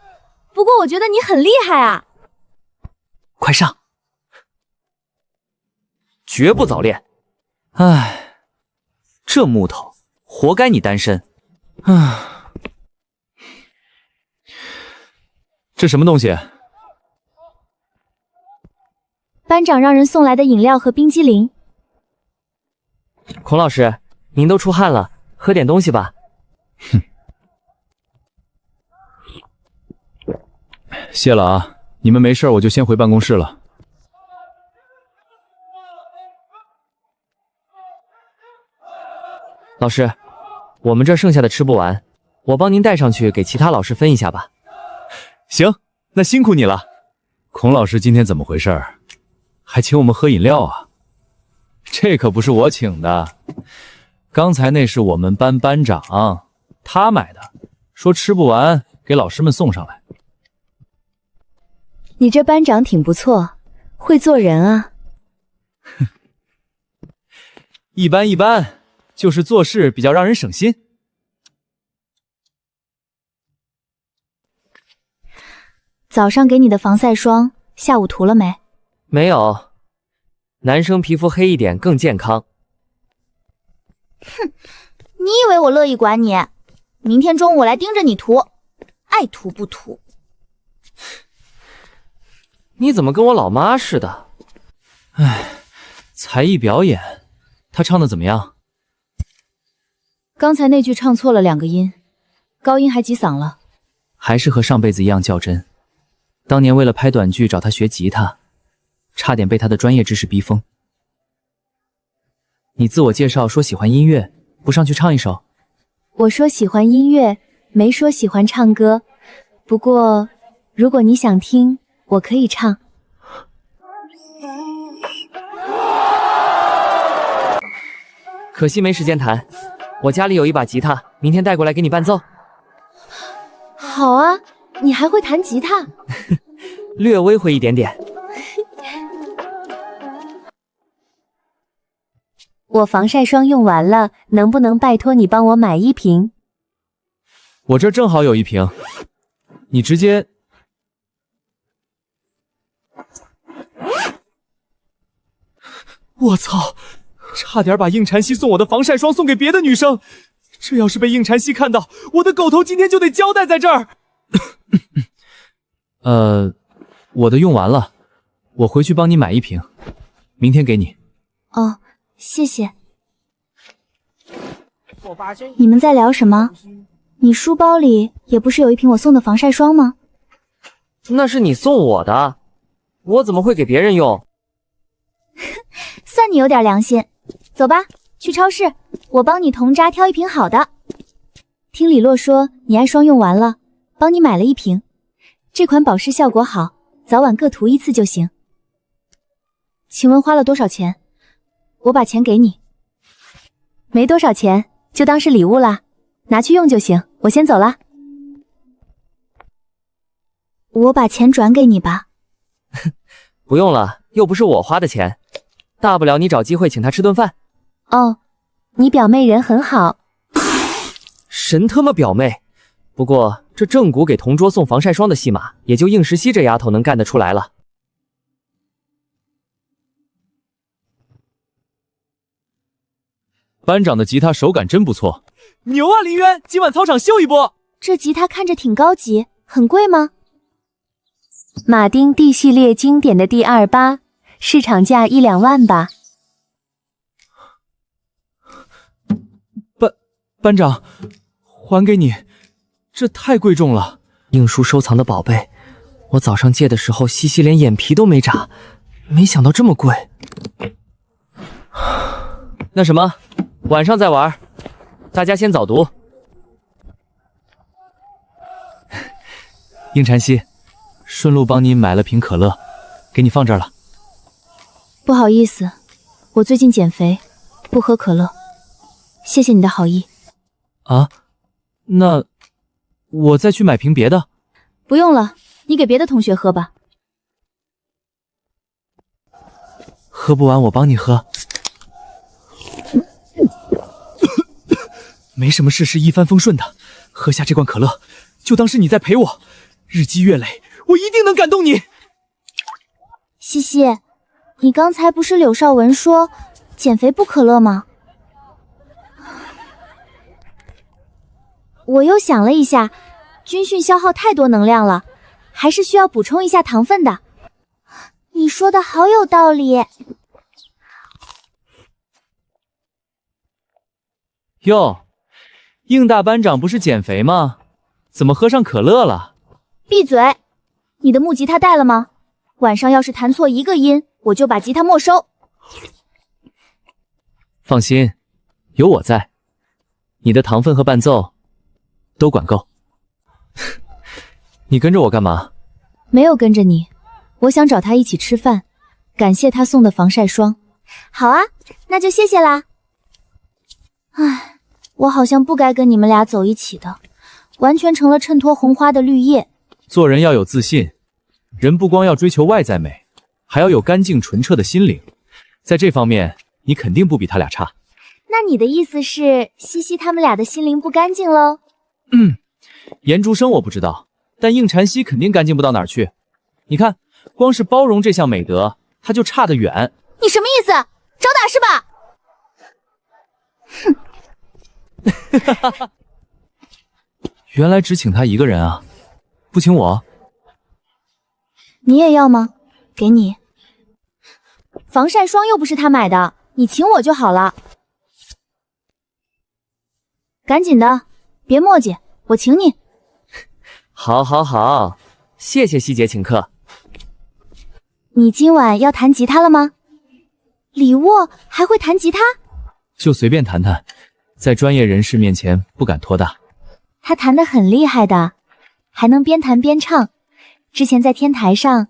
不过我觉得你很厉害啊。快上！绝不早恋。唉，这木头，活该你单身。啊，这什么东西？班长让人送来的饮料和冰激凌。孔老师，您都出汗了，喝点东西吧。哼，谢了啊，你们没事我就先回办公室了。老师，我们这剩下的吃不完，我帮您带上去给其他老师分一下吧。行，那辛苦你了。孔老师今天怎么回事？还请我们喝饮料啊？这可不是我请的，刚才那是我们班班长，他买的，说吃不完给老师们送上来。你这班长挺不错，会做人啊。一般一般，就是做事比较让人省心。早上给你的防晒霜，下午涂了没？没有，男生皮肤黑一点更健康。哼，你以为我乐意管你？明天中午我来盯着你涂，爱涂不涂。你怎么跟我老妈似的？唉，才艺表演，他唱的怎么样？刚才那句唱错了2个音，高音还挤嗓了。还是和上辈子一样较真。当年为了拍短剧找他学吉他，差点被他的专业知识逼疯。你自我介绍说喜欢音乐，不上去唱一首？我说喜欢音乐，没说喜欢唱歌。不过，如果你想听，我可以唱。可惜没时间弹，我家里有一把吉他，明天带过来给你伴奏。好啊，你还会弹吉他？略微会一点点。我防晒霜用完了，能不能拜托你帮我买1瓶？我这正好有1瓶，你直接……我操！差点把应禅熙送我的防晒霜送给别的女生，这要是被应禅熙看到，我的狗头今天就得交代在这儿。我的用完了，我回去帮你买1瓶，明天给你。哦，谢谢。你们在聊什么？你书包里也不是有1瓶我送的防晒霜吗？那是你送我的，我怎么会给别人用？算你有点良心。走吧，去超市，我帮你同渣挑1瓶好的。听李洛说你爱霜用完了，帮你买了1瓶。这款保湿效果好，早晚各涂1次就行。请问花了多少钱？我把钱给你。没多少钱，就当是礼物啦，拿去用就行。我先走了。我把钱转给你吧。不用了，又不是我花的钱，大不了你找机会请他吃顿饭。哦，你表妹人很好。神他妈表妹！不过这正骨给同桌送防晒霜的戏码，也就应石溪这丫头能干得出来了。班长的吉他手感真不错，牛啊！林渊，今晚操场秀一波。这吉他看着挺高级，很贵吗？马丁 D 系列经典的 D28，市场价1-2万吧。班长，还给你，这太贵重了。应叔收藏的宝贝，我早上借的时候，西西连眼皮都没眨，没想到这么贵。那什么，晚上再玩，大家先早读。应禅熙，顺路帮你买了瓶可乐，给你放这儿了。不好意思，我最近减肥，不喝可乐。谢谢你的好意。啊，那我再去买瓶别的。不用了，你给别的同学喝吧。喝不完我帮你喝。没什么事是一帆风顺的，喝下这罐可乐，就当是你在陪我。日积月累，我一定能感动你。西西，你刚才不是柳少文说减肥不可乐吗？我又想了一下，军训消耗太多能量了，还是需要补充一下糖分的。你说的好有道理。哟，应大班长不是减肥吗？怎么喝上可乐了？闭嘴！你的木吉他带了吗？晚上要是弹错一个音，我就把吉他没收。放心，有我在，你的糖分和伴奏都管够。你跟着我干嘛？没有跟着你，我想找他一起吃饭，感谢他送的防晒霜。好啊，那就谢谢啦。唉，我好像不该跟你们俩走一起的，完全成了衬托红花的绿叶。做人要有自信，人不光要追求外在美，还要有干净纯澈的心灵。在这方面，你肯定不比他俩差。那你的意思是，西西他们俩的心灵不干净喽？颜竹生我不知道，但应禅熙肯定干净不到哪儿去。你看，光是包容这项美德，他就差得远。你什么意思？找打是吧？哼！原来只请他一个人啊，不请我？你也要吗？给你。防晒霜又不是他买的，你请我就好了。赶紧的，别墨迹，我请你。好，好，好，谢谢希姐请客。你今晚要弹吉他了吗？李沃还会弹吉他？就随便弹弹，在专业人士面前不敢托大。他弹得很厉害的，还能边弹边唱。之前在天台上，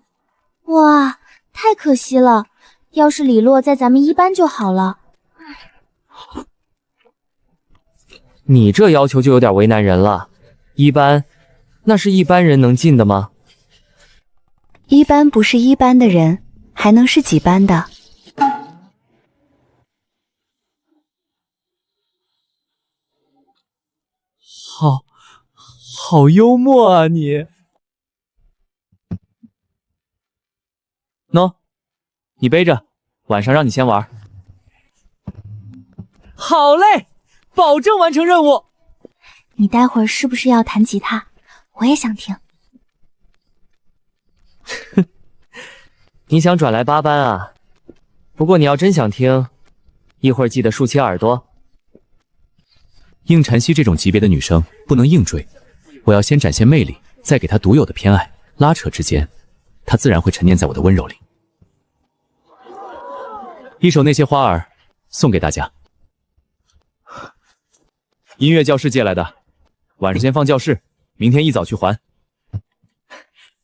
哇，太可惜了！要是李洛在咱们一班就好了。你这要求就有点为难人了。一班，那是一般人能进的吗？一班不是一班的人，还能是几班的？好幽默啊你！喏，你背着，晚上让你先玩。好嘞，保证完成任务。你待会儿是不是要弹吉他？我也想听。你想转来8班啊？不过你要真想听，一会儿记得竖起耳朵。应禅熙这种级别的女生不能硬追，我要先展现魅力，再给她独有的偏爱，拉扯之间，她自然会沉淀在我的温柔里。一首《那些花儿》送给大家。音乐教室借来的，晚上先放教室，明天一早去还。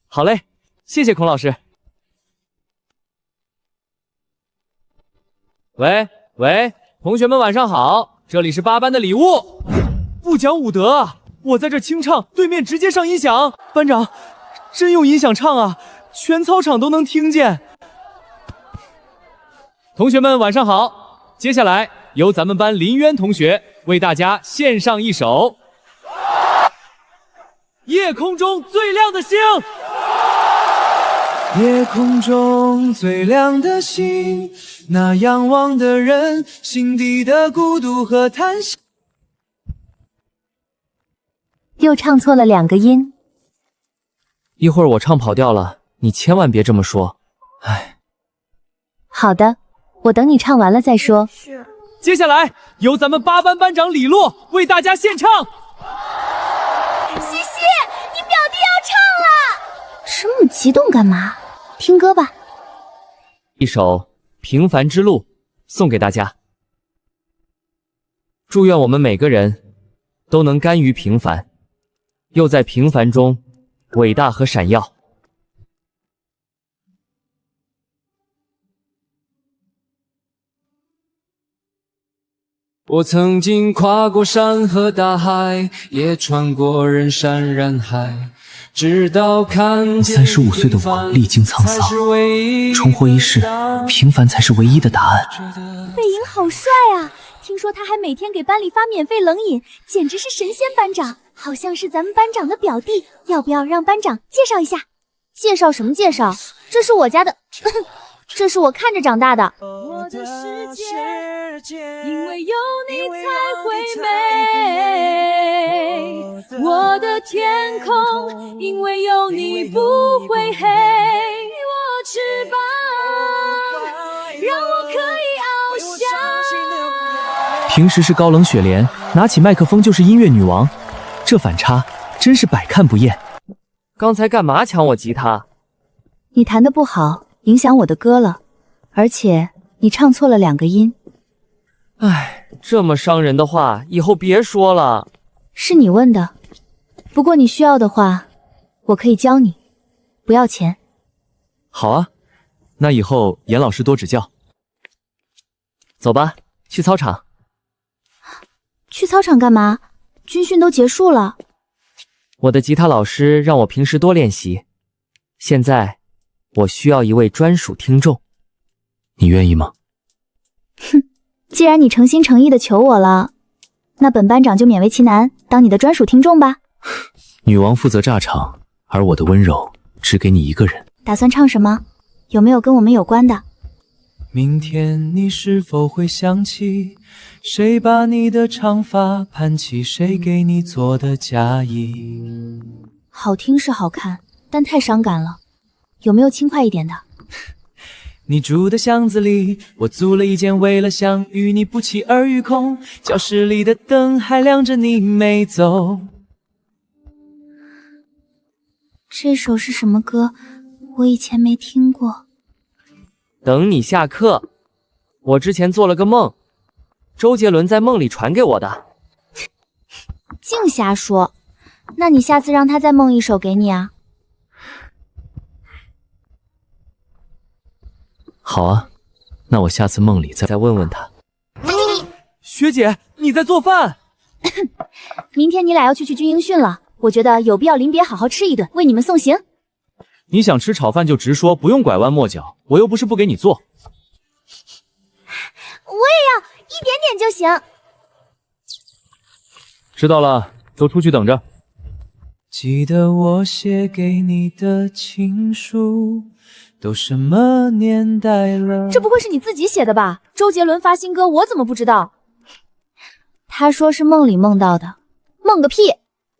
好嘞，谢谢孔老师。喂，同学们晚上好，这里是8班的礼物。不讲武德啊！我在这清唱，对面直接上音响。班长，真用音响唱啊，全操场都能听见。同学们晚上好，接下来由咱们班林渊同学为大家献上一首《夜空中最亮的星》。夜空中最亮的星，那仰望的人心底的孤独和叹息。又唱错了2个音。一会儿我唱跑调了，你千万别这么说。唉。好的，我等你唱完了再说。接下来由咱们8班班长李洛为大家献唱。西西，你表弟要唱了！这么激动干嘛？听歌吧。一首《平凡之路》送给大家。祝愿我们每个人都能甘于平凡，又在平凡中伟大和闪耀。我曾经跨过山和大海，也穿过人山人海，直到看见35岁的我历经沧桑，重活一世，平凡才是唯一的答案。背影好帅啊！听说他还每天给班里发免费冷饮，简直是神仙班长，好像是咱们班长的表弟，要不要让班长介绍一下？介绍什么介绍？这是我家的，这是我看着长大的。我的世界，因为有你才会美，我的天空，因为有你不会黑，我翅膀让我可以翱翔。平时是高冷雪莲，拿起麦克风就是音乐女王，这反差真是百看不厌。刚才干嘛抢我吉他？你弹得不好，影响我的歌了，而且你唱错了2个音。唉，这么伤人的话，以后别说了。是你问的，不过你需要的话，我可以教你，不要钱。好啊，那以后严老师多指教。走吧，去操场。去操场干嘛？军训都结束了。我的吉他老师让我平时多练习，现在我需要一位专属听众，你愿意吗？哼，既然你诚心诚意的求我了，那本班长就勉为其难，当你的专属听众吧。女王负责炸场，而我的温柔只给你一个人。打算唱什么？有没有跟我们有关的？明天你是否会想起，谁把你的长发盘起，谁给你做的嫁衣？好听是好看，但太伤感了。有没有轻快一点的？你住的巷子里，我租了一间，为了想与你不期而遇空。教室里的灯还亮着，你没走。这首是什么歌？我以前没听过。等你下课。我之前做了个梦，周杰伦在梦里传给我的。净瞎说，那你下次让他再梦一首给你啊。好啊，那我下次梦里再问问他。学姐，你在做饭？明天你俩要去军营训了，我觉得有必要临别好好吃一顿，为你们送行。你想吃炒饭就直说，不用拐弯抹角，我又不是不给你做。我也要一点点就行。知道了，都出去等着。记得我写给你的情书都什么年代了？这不会是你自己写的吧？周杰伦发新歌，我怎么不知道？他说是梦里梦到的，梦个屁！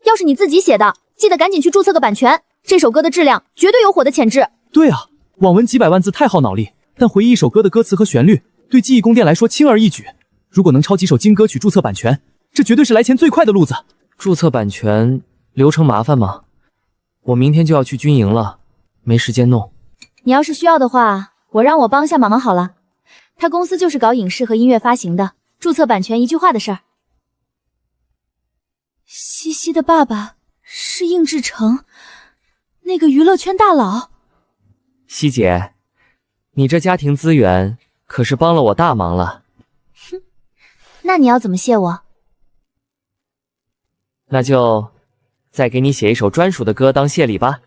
要是你自己写的，记得赶紧去注册个版权。这首歌的质量绝对有火的潜质。对啊，网文几百万字太耗脑力，但回忆一首歌的歌词和旋律，对记忆宫殿来说轻而易举。如果能抄几首金歌曲注册版权，这绝对是来钱最快的路子。注册版权流程麻烦吗？我明天就要去军营了，没时间弄。你要是需要的话，我让我帮下忙好了。他公司就是搞影视和音乐发行的，注册版权一句话的事儿。西西的爸爸是应志成，那个娱乐圈大佬。西姐，你这家庭资源可是帮了我大忙了。哼，那你要怎么谢我？那就再给你写一首专属的歌当谢礼吧。